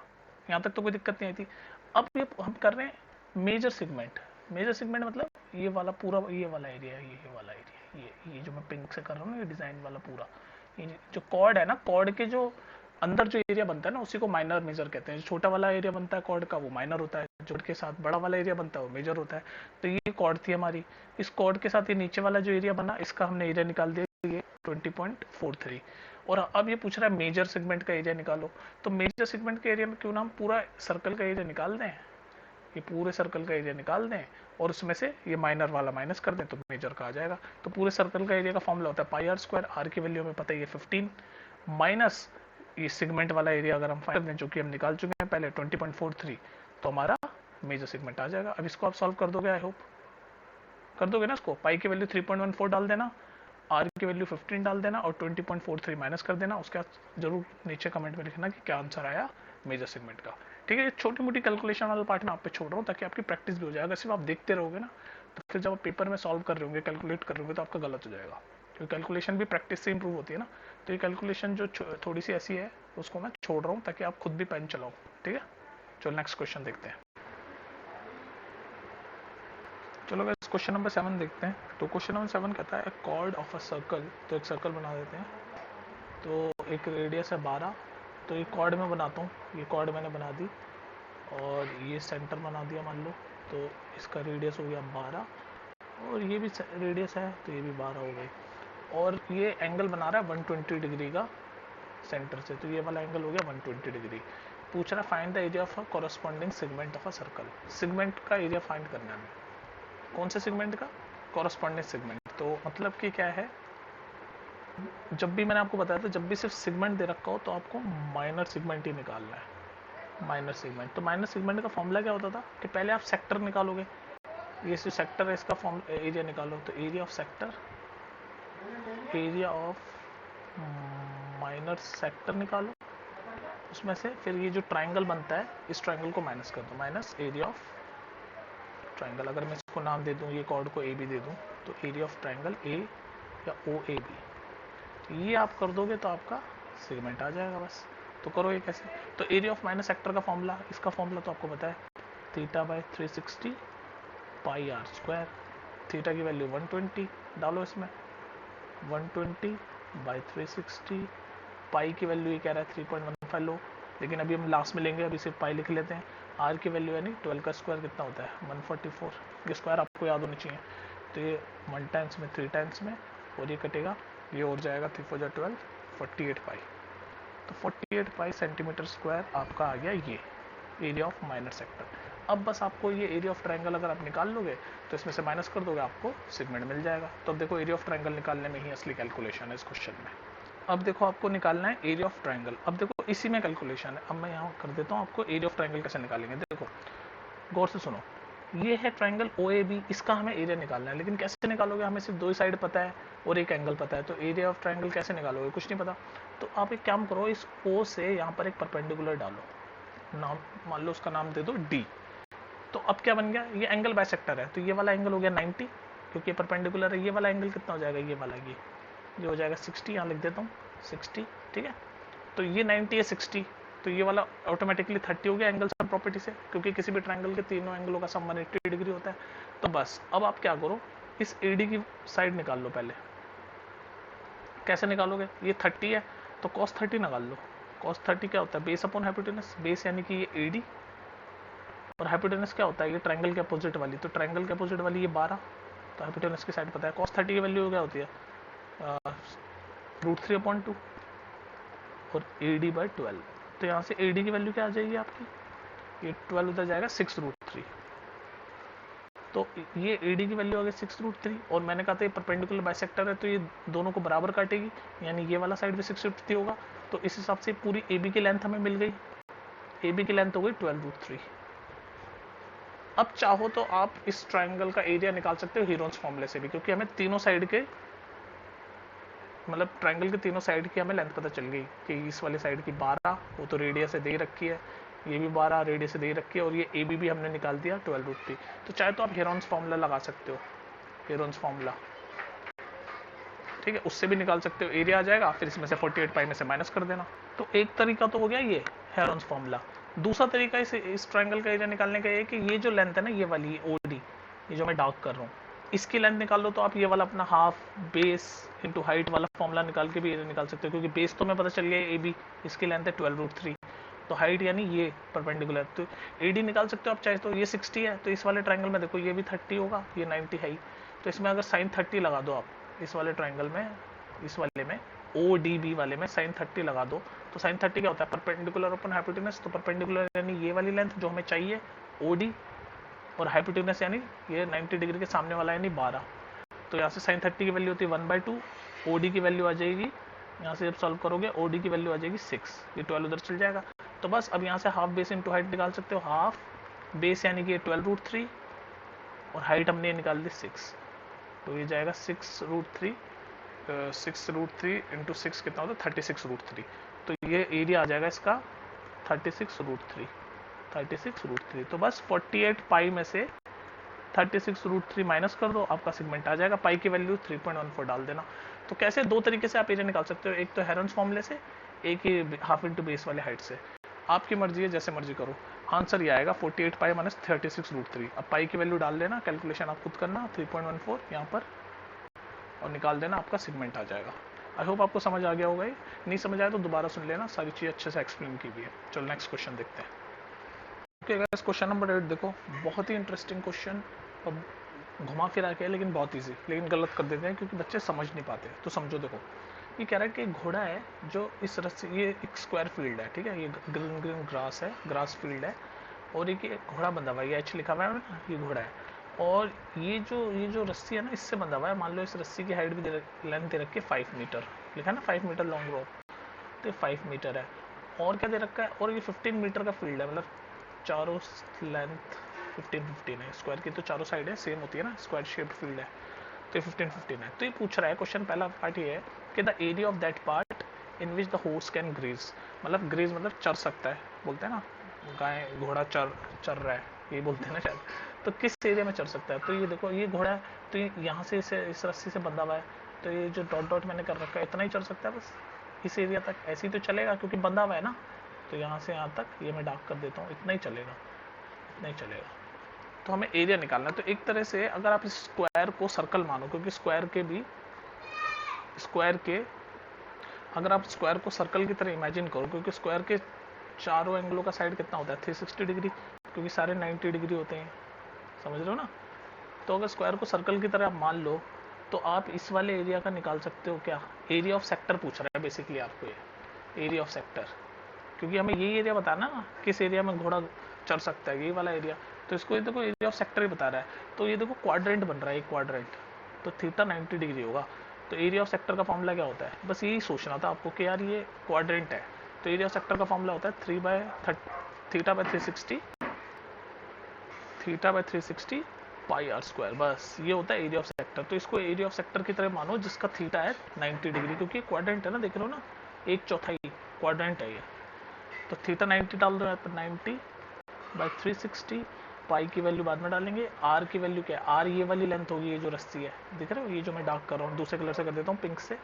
यहाँ तक तो कोई दिक्कत नहीं आई थी। अब ये हम कर रहे हैं मेजर सेगमेंट। मेजर सेगमेंट मतलब ये वाला पूरा, ये वाला एरिया, ये वाला एरिया, ये जो मैं पिंक से कर रहा हूँ ना, ये डिजाइन वाला पूरा, ये जो कॉर्ड है ना, कॉर्ड के जो अंदर जो एरिया बनता है ना, उसी को माइनर मेजर कहते हैं। जो छोटा वाला एरिया बनता है कॉर्ड का वो माइनर होता है, जो के साथ बड़ा वाला एरिया बनता है वो मेजर होता है। तो ये कॉर्ड थी हमारी, इस कॉर्ड के साथ ये नीचे वाला जो एरिया बना, इसका हमने एरिया निकाल दिया, ये 20.43। और अब ये पूछ रहा है मेजर सेगमेंट का एरिया निकालो, तो मेजर सेगमेंट के एरिया में क्यों ना हम पूरा सर्कल का एरिया निकाल दें, ये पूरे सर्कल का एरिया निकाल दें और उसमें से ये माइनर वाला माइनस कर दें, तो मेजर का आ जाएगा। तो पूरे सर्कल का एरिया का फॉर्मूला होता है πr², आर की वैल्यू हमें पता है ये 15, माइनस ये सेगमेंट वाला एरिया अगर हम फाइंड कर दें, जो कि हम निकाल चुके हैं पहले 20.43, तो हमारा मेजर सेगमेंट आ जाएगा। अब इसको आप सॉल्व कर दोगे, आई होप कर दोगे ना इसको। पाई की वैल्यू 3.14 डाल देना, आर की वैल्यू 15 डाल देना और 20.43 माइनस कर देना। उसके बाद जरूर नीचे कमेंट में लिखना कि क्या आंसर आया मेजर सेगमेंट का। ठीक है, ये छोटी मोटी कैलकुलेशन वाला पार्ट मैं आप पे छोड़ रहा हूँ, ताकि आपकी प्रैक्टिस भी हो जाएगा। सिर्फ आप देखते रहोगे ना, तो फिर जब आप पेपर में सॉल्व कर रहे होंगे, कैलकुलेट कर रहे होंगे, तो आपका गलत हो जाएगा, क्योंकि कैलकुलेशन भी प्रैक्टिस से इंप्रूव होती है ना। तो ये कैलकुलेशन जो थोड़ी सी ऐसी है, उसको मैं छोड़ रहा हूँ ताकि आप खुद भी पेन चलाओ। ठीक है, चलो नेक्स्ट क्वेश्चन देखते हैं। चलो गाइस, क्वेश्चन नंबर 7 देखते हैं। तो क्वेश्चन नंबर 7 कहता है कॉर्ड ऑफ अ सर्कल। तो एक सर्कल बना देते हैं, तो एक रेडियस है 12, तो ये कॉर्ड में बनाता हूँ, ये कॉर्ड मैंने बना दी और ये सेंटर बना दिया मान लो, तो इसका रेडियस हो गया 12 और ये भी रेडियस है, तो ये भी 12 हो गई। और ये एंगल बना रहा है 120 डिग्री का सेंटर से, तो ये वाला एंगल हो गया 120 डिग्री। पूछ रहा है find the area of a corresponding segment of a circle. Segment का एरिया फाइंड करना है, कौन से सेगमेंट का, कॉरस्पॉन्डिंग सेगमेंट। तो मतलब कि क्या है, जब भी मैंने आपको बताया था, जब भी सिर्फ सेगमेंट दे रखा हो तो आपको माइनर सेगमेंट ही निकालना है, माइनर सेगमेंट। तो माइनर सेगमेंट का फॉर्मूला क्या होता था कि पहले आप सेक्टर निकालोगे, ये जो सेक्टर है इसका एरिया निकालो, तो area of sector, area of minor sector निकालो, उसमें से फिर ये जो ट्राइंगल बनता है, इस ट्राइंगल को माइनस कर दो, माइनस एरिया ऑफ ट्राइंगल। अगर मैं इसको नाम दे दूं, ये कॉर्ड को ए बी दे दूं, तो एरिया ऑफ ट्राइंगल ए या ओ ए बी, ये आप कर दोगे तो आपका सेगमेंट आ जाएगा बस। तो करो ये कैसे, तो एरिया ऑफ माइनस सेक्टर का फॉर्मूला, इसका फॉर्मूला तो आपको पता है, θ/360 πr²। थीटा की वैल्यू 120 डालो इसमें, 120/360, पाई की वैल्यू ये कह रहा है 3.15 लो, लेकिन अभी हम लास्ट में लेंगे, अभी सिर्फ पाई लिख लेते हैं। आर की वैल्यू यानी 12 का स्क्वायर कितना होता है 144, ये स्क्वायर आपको याद होनी चाहिए। तो ये 1 टाइम्स में 3 टाइम्स में, और ये कटेगा, ये और जाएगा 3 4 12 48 पाई, तो 48 पाई सेंटीमीटर स्क्वायर आपका आ गया ये एरिया ऑफ माइनर सेक्टर। अब बस आपको ये एरिया ऑफ ट्रायंगल अगर आप निकाल लोगे तो इसमें से माइनस कर दोगे, आपको सेगमेंट मिल जाएगा। तो अब देखो एरिया ऑफ ट्रायंगल निकालने में ही असली कैलकुलेशन है इस क्वेश्चन में। अब देखो आपको निकालना है एरिया ऑफ ट्रायंगल। अब देखो इसी में कैलकुलेशन है। अब मैं यहाँ कर देता हूँ आपको एरिया ऑफ ट्रायंगल कैसे निकालेंगे। देखो गौर से सुनो, ये है ट्रायंगल OAB, इसका हमें एरिया निकालना है। लेकिन कैसे निकालोगे, हमें सिर्फ दो ही साइड पता है और एक एंगल पता है, तो एरिया ऑफ ट्रायंगल कैसे निकालोगे, कुछ नहीं पता। तो आप एक काम करो, इस O से यहाँ पर एक परपेंडिकुलर डालो, नाम मान लो उसका नाम दे दो D। तो अब क्या बन गया, ये एंगल बाइसेक्टर है, तो ये वाला एंगल हो गया 90 क्योंकि ये परपेंडिकुलर है। ये वाला एंगल कितना हो जाएगा, ये वाला ये हो जाएगा 60, यहाँ लिख देता हूँ 60, ठीक है। तो ये 90 है 60, तो ये वाला ऑटोमेटिकली 30 हो गया एंगल सम प्रॉपर्टी से, क्योंकि किसी भी ट्रायंगल के तीनों एंगलों का सम 180 डिग्री होता है। तो बस अब आप क्या करो, इस AD की साइड निकाल लो पहले। कैसे निकालोगे, ये 30 है तो cos 30 निकाल लो। cos 30 क्या होता है, बेस अपॉन हाइपोटेनस। बेस यानी कि ये AD और हाइपोटेनस क्या होता है, ये ट्रायंगल के अपोजिट वाली, तो ट्रायंगल के अपोजिट वाली ये 12, तो हाइपोटेनस की साइड पता है। cos 30 की वैल्यू क्या होती है, √3/2 और AD/12। तो यहाँ से AD की वैल्यू क्या आ जाएगी आपकी, ये 12 उधर जाएगा 6√3। तो ये AD की वैल्यू आ गई 6√3, और मैंने कहा था ये परपेंडिकुलर बाइसेक्टर है तो ये दोनों को बराबर काटेगी, यानी ये वाला साइड भी 6√3 होगा। तो इस हिसाब से पूरी AB की लेंथ हमें मिल गई। AB की लेंथ हो गई 12√3। अब चाहो तो आप इस ट्रायंगल का एरिया निकाल सकते हो हीरोन्स फॉर्मूले से भी, क्योंकि हमें तीनों साइड के मतलब ट्रायंगल के तीनों साइड की हमें लेंथ पता चल गई कि इस वाली साइड की 12, वो तो रेडियस से दे रखी है, ये भी 12 रेडियस से दे रखी है, और ये AB भी हमने निकाल दिया 12√3। तो चाहे तो आप हेरोन्स फॉर्मूला लगा सकते हो, हेरोन्स फॉर्मूला, ठीक है, उससे भी निकाल सकते हो, एरिया आ जाएगा, फिर इसमें से 48 पाई में से माइनस कर देना। तो एक तरीका तो हो गया ये हेरोन्स फॉर्मूला। दूसरा तरीका इस ट्रायंगल का एरिया निकालने का ये कि ये जो लेंथ है ना, ये वाली OD, ये जो मैं डार्क कर रहा हूँ, इसकी लेंथ निकाल लो। तो आप ये वाला अपना हाफ बेस इंटू हाइट वाला फॉर्मूला निकाल के भी एरिया निकाल सकते हो, क्योंकि बेस तो मैं पता चल गया AB, इसकी लेंथ है 12√3, तो हाइट यानी ये परपेंडिकुलर, तो AD निकाल सकते हो आप चाहे तो। ये 60 है तो इस वाले ट्रायंगल में देखो ये भी 30 होगा, ये 90 है ही, तो इसमें अगर sin 30 लगा दो आप इस वाले ट्रायंगल में, इस वाले में ODB वाले में sin 30 लगा दो, तो sin 30 क्या होता है, परपेंडिकुलर अपन हाइपोटेनस। तो परपेंडिकुलर यानी ये वाली लेंथ जो हमें चाहिए OD, और हाइपोटेनस यानी ये 90 डिग्री के सामने वाला यानी 12। तो यहाँ से sin 30 की वैल्यू होती है 1/2, OD की वैल्यू आ जाएगी, यहाँ से जब सॉल्व करोगे OD की वैल्यू आ जाएगी 6, ये 12 उधर चल जाएगा। तो बस अब यहाँ से हाफ बेस इंटू हाइट निकाल सकते हो, हाफ बेस यानी कि 12√3 और हाइट हमने निकाल दी 6, तो ये जाएगा 6√3, 6√3 इंटू 6 कितना होता है 36√3। तो ये एरिया आ जाएगा इसका 36√3, 36√3। तो बस 48 पाई में से 36√3 माइनस कर दो, आपका सेगमेंट आ जाएगा। पाई की वैल्यू 3.14 डाल देना। तो कैसे, दो तरीके से आप एरिया निकाल सकते हो, एक तो हेरोन्स फॉर्मूले से, एक ही हाफ इंटू बेस वाले हाइट से। आपकी मर्जी है, जैसे मर्जी करो। आंसर ये आएगा 48 पाई माइनस 36√3। अब पाई की वैल्यू डाल देना, कैलकुलेशन आप खुद करना, 3.14 यहाँ पर, और निकाल देना, आपका सेगमेंट आ जाएगा। आई होप आपको समझ आ गया होगा। ये नहीं समझ आया तो दोबारा सुन लेना, सारी चीज़ अच्छे से एक्सप्लेन की हुई है। चलो नेक्स्ट क्वेश्चन देखते हैं। ओके गाइस, क्वेश्चन नंबर 8 देखो, बहुत ही इंटरेस्टिंग क्वेश्चन, और घुमा फिरा के है लेकिन बहुत इजी, लेकिन गलत कर देते हैं क्योंकि बच्चे समझ नहीं पाते। तो समझो, देखो ये कह रहा है कि एक घोड़ा है जो इस रस्सी, ये एक स्क्वायर फील्ड है, ठीक है, ये ग्रीन ग्रीन ग्रास है, ग्रास फील्ड है, और एक घोड़ा बंधा हुआ है, ये H लिखा हुआ है ना, ये घोड़ा है, और ये जो रस्सी है ना, इससे बंधा हुआ है। मान लो इस रस्सी की हाइट भी लेंथ दे रखी है 5 मीटर, लिखा है ना 5 मीटर लॉन्ग रोप, तो 5 मीटर है। और क्या दे रखा है, और ये 15 मीटर का फील्ड है, मतलब चारों लेंथ 15-15 है। स्क्वायर की तो चारों साइड है सेम होती है ना, स्क्वायर शेप्ड फील्ड है, तो 15-15 है। तो ये पूछ रहा है, क्वेश्चन पहला पार्ट ये है कि the area of that part in which the horse can graze, मतलब ग्रीज मतलब चर सकता है, बोलते हैं ना, गाय घोड़ा चर चर रहा है, ये बोलते हैं ना शायद। तो किस एरिया में चर सकता है, तो ये देखो ये घोड़ा है, तो यहाँ से इस रस्सी से बंधा हुआ है, तो ये जो डॉट डॉट मैंने कर रखा है इतना ही चल सकता है बस, इस एरिया तक। ऐसे ही तो चलेगा क्योंकि बंधा हुआ है ना, तो यहाँ से यहाँ तक ये मैं डार्क कर देता हूँ, इतना ही चलेगा, इतना ही चलेगा। तो हमें एरिया निकालना है। तो एक तरह से अगर आप इस स्क्वायर को सर्कल मानो, क्योंकि स्क्वायर के अगर आप स्क्वायर को सर्कल की तरह इमेजिन करो, क्योंकि स्क्वायर के चारों एंगलों का साइड कितना होता है 360 डिग्री, क्योंकि सारे 90 डिग्री होते हैं, समझ रहे हो ना। तो अगर स्क्वायर को सर्कल की तरह आप मान लो, तो आप इस वाले एरिया का निकाल सकते हो क्या, एरिया ऑफ सेक्टर पूछ रहा है बेसिकली आपको ये, एरिया ऑफ सेक्टर, क्योंकि हमें यही एरिया बताना ना किस एरिया में घोड़ा चल सकता है, यही वाला एरिया। तो इसको ये देखो एरिया ऑफ सेक्टर ही बता रहा है, तो ये देखो क्वाड्रेंट बन रहा है, एक क्वाड्रेंट, तो थीटा 90 डिग्री होगा। तो एरिया ऑफ सेक्टर का फॉर्मूला क्या होता है, बस यही सोचना था आपको कि यार ये क्वाड्रेंट है, तो एरिया ऑफ सेक्टर का फॉर्मूला होता है theta by 360 pi R square, बस ये होता है एरिया ऑफ सेक्टर। तो इसको एरिया ऑफ सेक्टर की तरह मानो जिसका थीटा है 90 डिग्री, क्योंकि क्वाड्रेंट है ना, देख रहे हो ना, एक चौथाई क्वाड्रेंट है ये। तो थीटा 90 डाल दो, तो 90 बाई 360, पाई की वैल्यू बाद में डालेंगे, आर की वैल्यू क्या है, आर ये वाली लेंथ होगी, ये जो रस्सी है दिख रहे हो, ये जो मैं डार्क कर रहा हूँ, दूसरे कलर से कर देता हूँ पिंक से,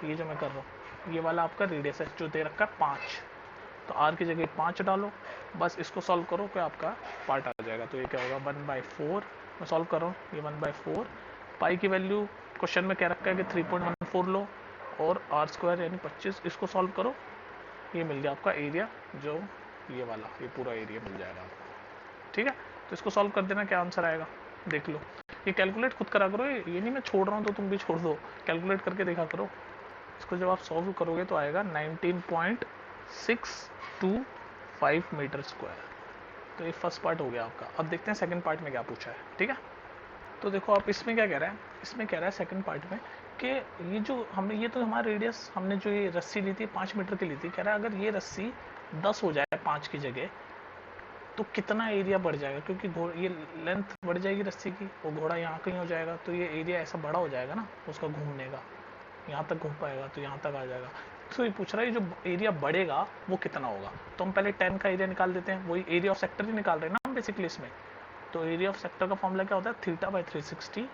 ये जो मैं कर रहा हूँ, ये वाला आपका रेडियस है जो दे रखा है 5, तो आर की जगह 5 डालो, बस इसको सॉल्व करो कि आपका पार्ट आ जाएगा। तो ये क्या होगा 1/4, मैं सॉल्व कर रहा हूँ, ये 1/4, पाई की वैल्यू क्वेश्चन में क्या रखा है कि 3.14 लो, और आर स्क्वायर यानी 25, इसको सॉल्व करो, ये मिल गया आपका एरिया, जो ये वाला, ये पूरा एरिया मिल जाएगा आपको। ठीक है, तो इसको सॉल्व कर देना, क्या आंसर आएगा देख लो। ये कैलकुलेट खुद करा करो, ये नहीं मैं छोड़ रहा हूँ तो तुम भी छोड़ दो, कैलकुलेट करके देखा करो। इसको जब आप सॉल्व करोगे तो आएगा 19.625 मीटर स्क्वायर। तो ये फर्स्ट पार्ट हो गया आपका। अब देखते हैं सेकंड पार्ट में क्या पूछा है। ठीक है, तो देखो आप इसमें क्या कह रहा है, इसमें कह रहा है सेकंड पार्ट में कि ये जो हमने, ये तो हमारा रेडियस, हमने जो ये रस्सी ली थी 5 मीटर की ली थी, कह रहा है अगर ये रस्सी 10 हो जाए 5 की जगह तो कितना एरिया बढ़ जाएगा, क्योंकि ये लेंथ बढ़ जाएगी रस्सी की, वो घोड़ा यहाँ कहीं हो जाएगा, तो ये एरिया ऐसा बड़ा हो जाएगा ना उसका घूमने का, यहाँ तक घूम पाएगा तो यहाँ तक आ जाएगा। तो ये पूछ रहा है जो एरिया बढ़ेगा वो कितना होगा। तो हम पहले 10 का एरिया निकाल देते हैं, वही एरिया ऑफ सेक्टर ही निकाल रहे हैं ना हम बेसिकली इसमें। तो एरिया ऑफ सेक्टर का फॉर्मूला क्या होता है, theta by 360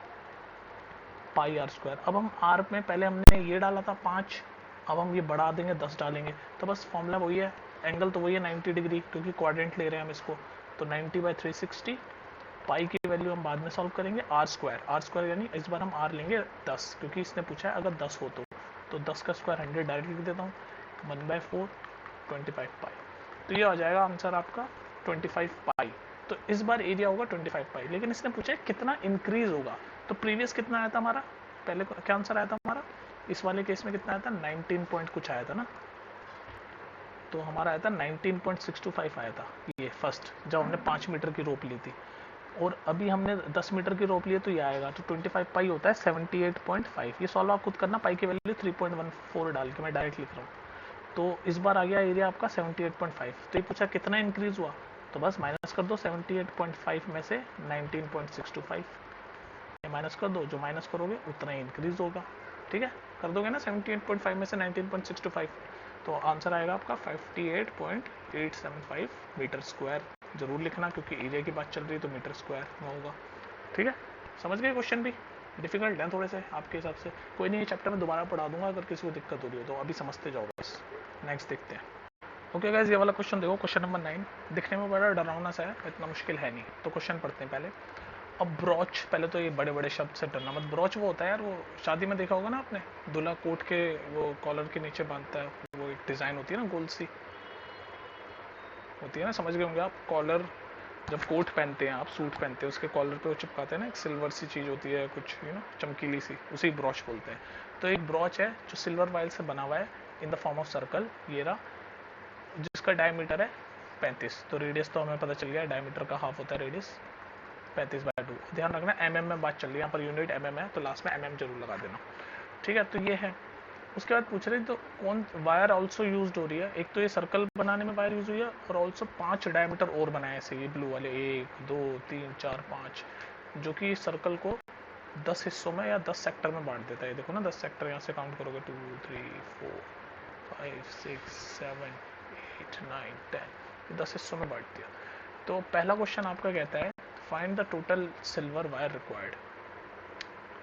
pi R square. अब हम आर में पहले हमने ये डाला था 5, अब हम ये बढ़ा देंगे 10 डालेंगे, तो बस फॉर्मूला वही है, एंगल तो वही है 90 डिग्री, क्योंकि क्वाड्रेंट ले रहे हैं हम इसको। तो 90/360, पाई की वैल्यू हम बाद में सॉल्व करेंगे, आर स्क्वायर यानी इस बार हम आर लेंगे 10, क्योंकि इसने पूछा है अगर 10 हो तो 10 का स्क्वायर 100 डायरेक्ट लिख देता हूँ, 1/4 25 पाई। तो ये आ जाएगा आंसर आपका 25 पाई। तो इस बार एरिया होगा 25 पाई, लेकिन इसने पूछा है कितना इंक्रीज होगा। तो प्रीवियस कितना आया था हमारा, पहले क्या आंसर आया था हमारा, इस वाले केस में कितना आया था 19 पॉइंट कुछ आया था ना, तो हमारा आया था 19.625 आया था ये फर्स्ट, जब हमने 5 मीटर की रोप ली थी। और अभी हमने 10 मीटर की रोप लिए तो ये आएगा, तो 25 पाई होता है 78.5। ये सॉल्व आप खुद करना, पाई की वैल्यू 3.14 डाल के मैं डायरेक्ट लिख रहा हूँ। तो इस बार आ गया एरिया आपका 78.5। तो ये पूछा कितना इंक्रीज हुआ, तो बस माइनस कर दो 78.5 में से 19.625, ये माइनस कर दो, जो माइनस करोगे उतना ही इंक्रीज होगा। ठीक है, कर दोगे ना 78.5 में से 19.625, तो आंसर आएगा आपका 58.875 मीटर स्क्वायर। जरूर लिखना, क्योंकि एरिया की बात चल रही है तो मीटर स्क्वायर में होगा। ठीक है, समझ गए, क्वेश्चन भी डिफिकल्ट है थोड़े से आपके हिसाब से, कोई नहीं, चैप्टर में दोबारा पढ़ा दूंगा अगर किसी को दिक्कत हो रही हो तो, अभी समझते जाओ बस। नेक्स्ट देखते हैं। ओके गाइस, ये वाला क्वेश्चन देखो, क्वेश्चन नंबर 9, दिखने में बड़ा डरावना सा है, इतना मुश्किल है नहीं। तो क्वेश्चन पढ़ते हैं पहले। अब ब्रॉच, पहले तो ये बड़े बड़े शब्द से डरना मत। ब्रॉच वो होता है यार, वो शादी में देखा होगा ना आपने, दूल्हा कोट के वो कॉलर के नीचे बांधता है, वो एक डिजाइन होती है ना गोल सी होती है ना, समझ गए होंगे आप। कॉलर जब कोट पहनते हैं आप, सूट पहनते हैं, उसके कॉलर पे वो चिपकाते हैं ना, एक सिल्वर सी चीज़ होती है कुछ, चमकीली सी, उसी ब्रॉच बोलते हैं। तो एक ब्रॉच है जो सिल्वर वाइल से बना हुआ है in the form of circle, ये रहा, जिसका डायमीटर है 35। तो रेडियस तो हमें पता चल गया, डायमीटर का हाफ होता है रेडियस, 35/2। ध्यान रखना mm में बात चल रही है यहाँ पर, यूनिट mm है, तो लास्ट में mm जरूर लगा देना। ठीक है, तो ये है। उसके बाद पूछ रहे तो कौन वायर ऑल्सो यूज हो रही है, एक तो ये सर्कल बनाने में वायर यूज हुई है, और ऑल्सो 5 डायमीटर और बनाए ऐसे, ये ब्लू वाले 1 2 3 4 5, जो कि सर्कल को 10 हिस्सों में या 10 सेक्टर में बांट देता है। देखो ना 10 सेक्टर, यहाँ से काउंट करोगे 2 3 4 5 6 7 8 9 10, 10 हिस्सों में बांट दिया। तो पहला क्वेश्चन आपका कहता है find the total silver wire required.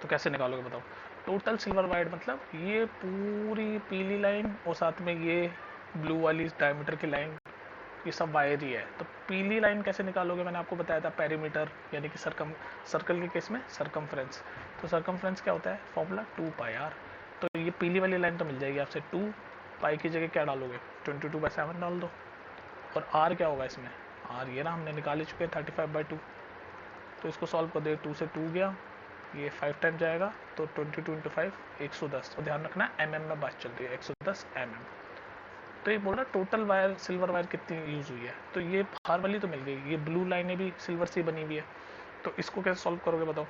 तो कैसे निकालोगे बताओ। टोटल सिल्वर वायर मतलब ये पूरी पीली लाइन और साथ में ये ब्लू वाली डायमीटर की लाइन, ये सब वायर ही है। तो पीली लाइन कैसे निकालोगे, मैंने आपको बताया था पेरीमीटर, यानी कि सर्कल के केस में सरकमफ्रेंस। तो सरकमफ्रेंस क्या होता है, फॉर्मूला 2πr। तो ये पीली वाली लाइन तो मिल जाएगी आपसे, 2 पाई की जगह क्या डालोगे 22/7 डाल दो। और आर क्या होगा इसमें, आर ये ना हमने निकाल ही चुके हैं 35/2। तो इसको सॉल्व कर दे, 2 से 2 गया, ये 5 टाइम जाएगा, तो 22 × 5 110। तो ध्यान रखना mm में बात चल रही है, 110 mm। तो ये बोल रहा टोटल वायर सिल्वर वायर कितनी यूज हुई है, तो ये बाहर वाली तो मिल गई, ये ब्लू लाइनें भी सिल्वर से बनी हुई है। तो इसको कैसे सॉल्व करोगे बताओ।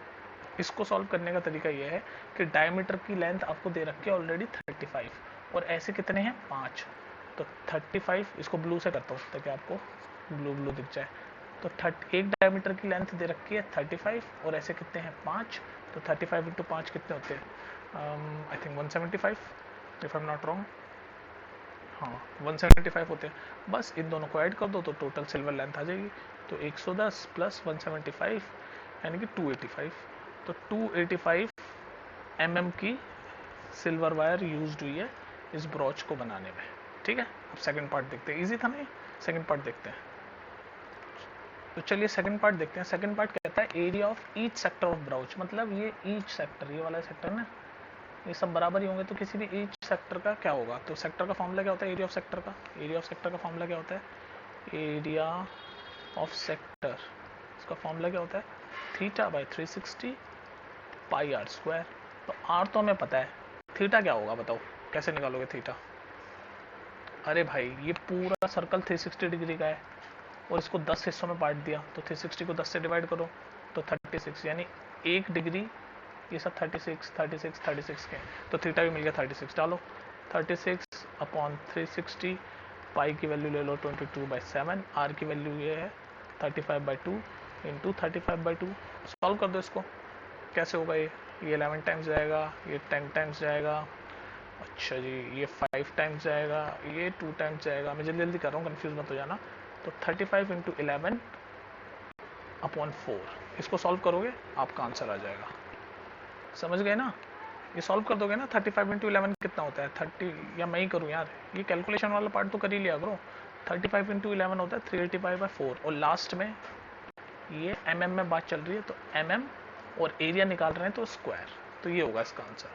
इसको सॉल्व करने का तरीका ये है कि डायमीटर की लेंथ आपको दे रखी है ऑलरेडी 35, और ऐसे कितने हैं 5, तो 35 इसको ब्लू से करता हूँ ताकि आपको ब्लू ब्लू दिख जाए। तो एक डायमीटर की लेंथ दे रखी है 35, और ऐसे कितने हैं 5, तो 35 इंटू 5 कितने होते हैं, I think 175 if I am not wrong. हाँ 175 होते हैं। बस इन दोनों को ऐड कर दो तो टोटल सिल्वर लेंथ आ जाएगी। तो 110 प्लस 175 यानी कि 285। तो 285 की सिल्वर वायर यूज्ड हुई है इस ब्रॉच को बनाने में। ठीक है, अब सेकंड पार्ट देखते हैं। इजी था नहीं, सेकंड पार्ट देखते हैं। तो चलिए सेकंड पार्ट देखते हैं। सेकंड पार्ट कहता है area of each sector of brooch, मतलब ये ईच सेक्टर, ये वाला सेक्टर ना, ये सब बराबर ही होंगे तो किसी भी ईच सेक्टर का क्या होगा। तो सेक्टर का फॉर्मूला क्या होता है, एरिया ऑफ सेक्टर का। एरिया ऑफ सेक्टर का फॉर्मूला क्या होता है, एरिया ऑफ सेक्टर, इसका फॉर्मूला क्या होता है, theta by 360 pi R square. तो आर तो हमें पता है, थीटा क्या होगा बताओ, कैसे निकालोगे थीटा। अरे भाई ये पूरा सर्कल 360 डिग्री का है और इसको 10 हिस्सों में बांट दिया, तो 360 को 10 से डिवाइड करो तो 36, यानी 1 डिग्री, ये सब 36 के, तो थीटा भी मिल गया 36। डालो 36 अपॉन 360, पाई की वैल्यू ले लो 22/7, आर की वैल्यू ये है 35/2 इंटू 35/2। सॉल्व कर दो इसको, कैसे होगा ये 11 टाइम्स जाएगा, ये 10 टाइम्स जाएगा, अच्छा जी ये 5 टाइम्स जाएगा, ये 2 टाइम्स जाएगा। मैं जल्दी जल्दी कर रहा हूँ, कन्फ्यूज मत हो जाना। तो 35 इंटू 11 अपॉन 4, इसको सॉल्व करोगे आपका आंसर आ जाएगा। समझ गए ना, ये सॉल्व कर दोगे ना। 35 इंटू 11 कितना होता है 30, या मैं ही करूँ यार, ये कैलकुलेशन वाला पार्ट तो कर ही लिया करो। 35 इंटू 11 होता है 385/4, और लास्ट में ये में बात चल रही है तो और एरिया निकाल रहे हैं तो स्क्वायर, तो ये होगा इसका आंसर।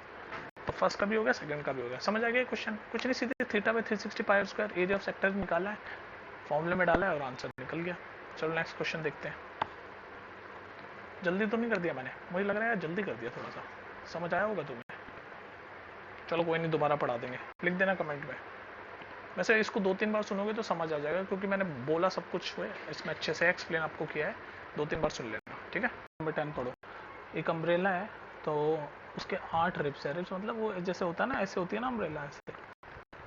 तो फर्स्ट का भी हो गया, सेकंड का भी हो गया। समझ आ गया क्वेश्चन, कुछ नहीं, सीधे theta by 360 pi square area of sector निकाला है, फॉर्मूले में डाला है और आंसर निकल गया। चलो नेक्स्ट क्वेश्चन देखते हैं। जल्दी तो नहीं कर दिया मैंने, मुझे लग रहा है जल्दी कर दिया थोड़ा सा, समझ आया होगा तुम्हें। चलो कोई नहीं, दोबारा पढ़ा देंगे, लिख देना कमेंट में। वैसे इसको 2-3 बार सुनोगे तो समझ आ जाएगा, क्योंकि मैंने बोला सब कुछ हुए इसमें, अच्छे से एक्सप्लेन आपको किया है। 2-3 बार सुन लेना, ठीक है। नंबर 10 पढ़ो। एक अम्ब्रेला है तो उसके 8 रिब्स है। रिब्स मतलब वो जैसे होता है ना, ऐसे होती है ना अम्ब्रेला,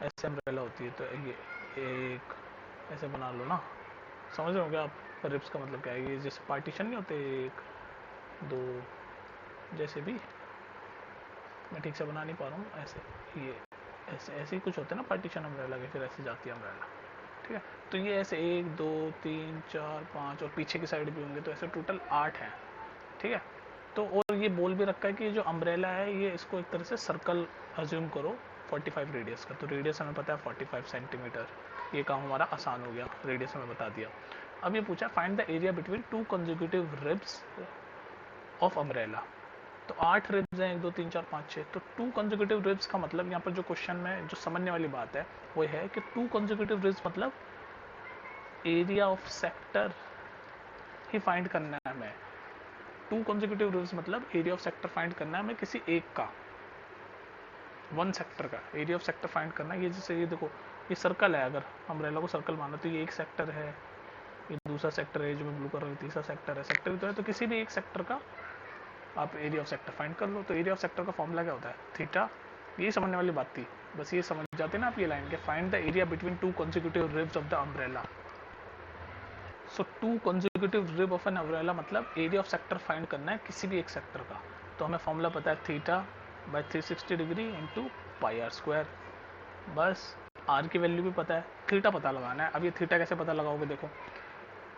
ऐसे अम्ब्रेला होती है। तो ये एक ऐसे बना लो ना, समझ रहे हो क्या आप रिब्स का मतलब क्या है। ये जैसे पार्टीशन नहीं होते, 1 2, जैसे भी मैं ठीक से बना नहीं पा रहा हूँ, ऐसे ये ऐसे ऐसे ही कुछ होते हैं ना पार्टीशन अम्ब्रेला के, फिर ऐसे जाती है अम्ब्रेला, ठीक है। तो ये ऐसे 1 2 3 4 5 और पीछे की साइड भी होंगे, तो ऐसे टोटल 8 हैं, ठीक है। तो और ये बोल भी रखा है कि ये जो अम्ब्रेला है, ये इसको एक तरह से सर्कल अज्यूम करो 45 रेडियस का। तो रेडियस हमें पता है 45 सेंटीमीटर, ये काम हमारा आसान हो गया, रेडियस हमें बता दिया। अब ये पूछा find the area between 2 consecutive ribs of umbrella. तो 8 रिब्स हैं, 1 2 3 4 5 6। तो 2 कंसेक्यूटिव रिब्स का मतलब यहाँ पर जो क्वेश्चन में जो समझने वाली बात है वो है कि 2 कंसेक्यूटिव रिब्स मतलब area of sector he find करना है हमें। 2 कंसेक्यूटिव रिब्स मतलब एरिया ऑफ सेक्टर फाइंड करना है हमें, किसी एक का, 1 सेक्टर का एरिया ऑफ सेक्टर फाइंड करना है। ये जैसे ये देखो, ये सर्कल है, अगर अम्ब्रेला को सर्कल माना तो ये एक सेक्टर है, ये दूसरा सेक्टर है जो मैं ब्लू कर रहा हूँ, तीसरा सेक्टर है, सेक्टर तो है, तो किसी भी एक सेक्टर का आप एरिया ऑफ सेक्टर फाइंड कर लो। तो एरिया ऑफ सेक्टर का फॉर्मूला क्या होता है, थीटा। यही समझने वाली बात थी, बस ये समझ जाते ना आप ये लाइन के, find the area between 2 consecutive ribs of the umbrella. So 2 consecutive rib of an umbrella मतलब एरिया ऑफ सेक्टर फाइंड करना है किसी भी एक सेक्टर का। तो हमें फॉर्मूला पता है theta by 360 degree into pi R square. बस आर की वैल्यू भी पता है, थीटा पता लगाना है। अब ये थीटा कैसे पता लगाओगे, देखो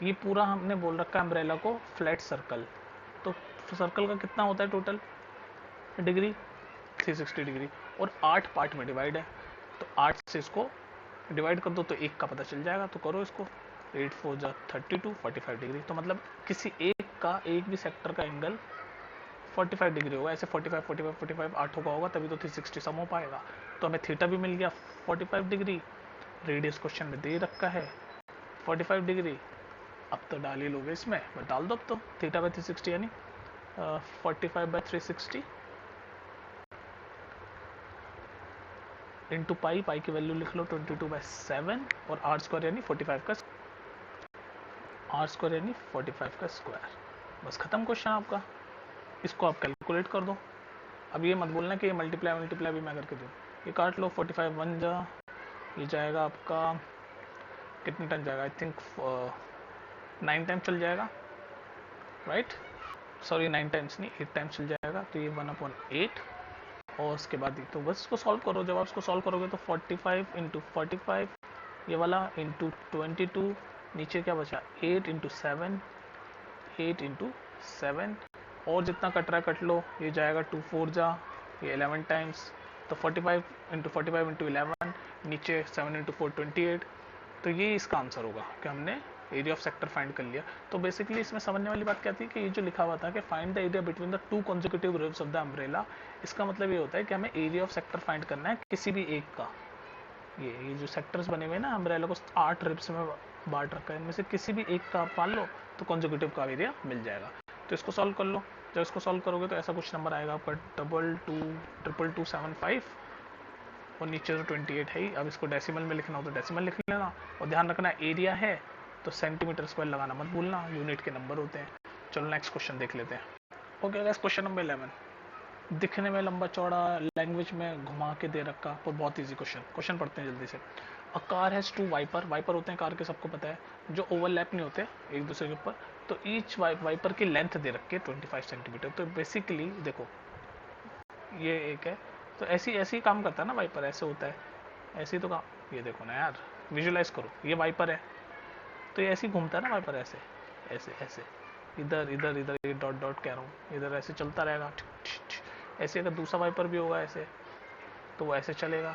ये पूरा हमने बोल रखा है अम्ब्रेला को फ्लैट सर्कल, तो सर्कल का कितना होता है टोटल डिग्री 360 डिग्री, और 8 पार्ट में डिवाइड है, तो 8 से इसको डिवाइड कर दो तो एक का पता चल जाएगा। तो करो इसको, 8 4 जा 32 45 डिग्री। तो मतलब किसी एक का, एक भी सेक्टर का एंगल 45 डिग्री होगा। ऐसे 45 45 45 आठों का होगा तभी तो 360 सम हो पाएगा। तो हमें थीटा भी मिल गया 45 डिग्री, रेडियस क्वेश्चन में दे रखा है 45 डिग्री। अब तो डाल ही लोगे इसमें, बस डाल दो अब तो, थीटा बाई 360 यानी 45/360 इंटू पाई, पाई की वैल्यू लिख लो 22/7 और आर स्क्वायर यानी 45 का स्क्वायर। बस खत्म क्वेश्चन आपका। इसको आप कैलकुलेट कर दो। अब ये मत बोलना कि ये मल्टीप्लाई भी मैं करके दूँ। ये काट लो, 45 1 जा, ये जाएगा आपका कितने टाइम जाएगा, आई थिंक 9 टाइम चल जाएगा, राइट? सॉरी 9 टाइम्स नहीं, 8 टाइम्स चल जाएगा। तो ये 1/8 और उसके बाद तो बस इसको सॉल्व करो। जब आप इसको सॉल्व करोगे तो 45 इंटू 45 ये वाला इंटू 22, नीचे क्या बचा 8 इंटू 7, 8 इंटू 7 और जितना कट रहा है कट लो। ये जाएगा 2 4 जा, ये 11 टाइम्स। तो 45 इंटू 45 इंटू 11, नीचे 7 इंटू 4 28। तो ये इसका आंसर होगा कि हमने एरिया ऑफ सेक्टर फाइंड कर लिया। तो बेसिकली इसमें समझने वाली बात क्या थी कि ये जो लिखा हुआ था कि find the area between the 2 consecutive ribs of the umbrella, इसका मतलब ये होता है कि हमें एरिया ऑफ सेक्टर फाइंड करना है किसी भी एक का। ये जो सेक्टर्स बने हुए हैं ना अम्ब्रेला को 8 रिब्स में बांट रखा है, इनमें से किसी भी एक का आप मान लो तो कॉन्जिक्यूटिव का एरिया मिल जाएगा। तो इसको सॉल्व कर लो। जब इसको सॉल्व करोगे तो ऐसा कुछ नंबर आएगा आपका 22275 और नीचे तो 28 है ही। अब इसको डेसिमल में लिखना हो तो डेसिमल लिख लेना, और ध्यान रखना एरिया है तो सेंटीमीटर स्क्वायर लगाना मत भूलना, यूनिट के नंबर होते हैं। चलो नेक्स्ट क्वेश्चन देख लेते हैं। Okay guys, question number 11। दिखने में लंबा चौड़ा, लैंग्वेज में घुमा के दे रखा, पर बहुत इजी क्वेश्चन पढ़ते हैं जल्दी से। A car has 2 wiper, wiper होते हैं कार के, सबको पता है, जो ओवरलैप नहीं होते एक दूसरे के ऊपर। तो ईच वाइपर की लेंथ दे रखी है 25 सेंटीमीटर। तो बेसिकली देखो ये एक है, तो ऐसी ऐसी काम करता है ना वाइपर, ऐसे होता है, ऐसे ही तो काम। ये देखो ना यार, विजुलाइज करो, ये वाइपर है तो ये ऐसे ही घूमता है ना वाइपर, ऐसे ऐसे ऐसे, इधर इधर इधर, ये डॉट डॉट कह रहा हूँ, इधर ऐसे चलता रहेगा। ऐसे अगर दूसरा वाइपर भी होगा ऐसे तो वो ऐसे चलेगा,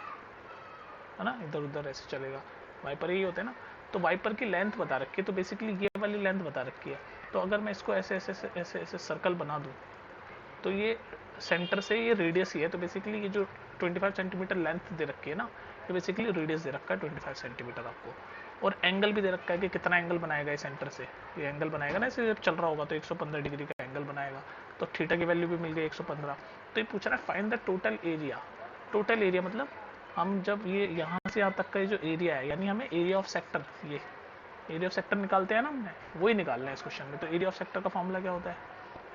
है ना, इधर उधर ऐसे चलेगा। वाइपर यही होते हैं ना। तो वाइपर की लेंथ बता रखी है, तो बेसिकली ये वाली लेंथ बता रखी है। तो अगर मैं इसको ऐसे ऐसे ऐसे ऐसे, ऐसे सर्कल बना दूँ तो ये सेंटर से ये रेडियस ही है। तो बेसिकली ये जो 25 सेंटीमीटर लेंथ दे रखी है ना, ये बेसिकली रेडियस दे रखा है 25 सेंटीमीटर आपको। और एंगल भी दे रखा है कि कितना एंगल बनाएगा ये सेंटर से। ये एंगल बनाएगा ना, ऐसे जब चल रहा होगा तो 115 डिग्री का एंगल बनाएगा। तो थीटा की वैल्यू भी मिल गई 115। तो ये पूछ रहा है find the total area. Total area मतलब हम जब ये यहाँ से यहाँ तक का जो एरिया है, यानी हमें एरिया ऑफ सेक्टर, ये एरिया ऑफ सेक्टर निकालते हैं ना हमने, वही निकालना है इस क्वेश्चन में। तो एरिया ऑफ सेक्टर का फॉर्मूला क्या होता है?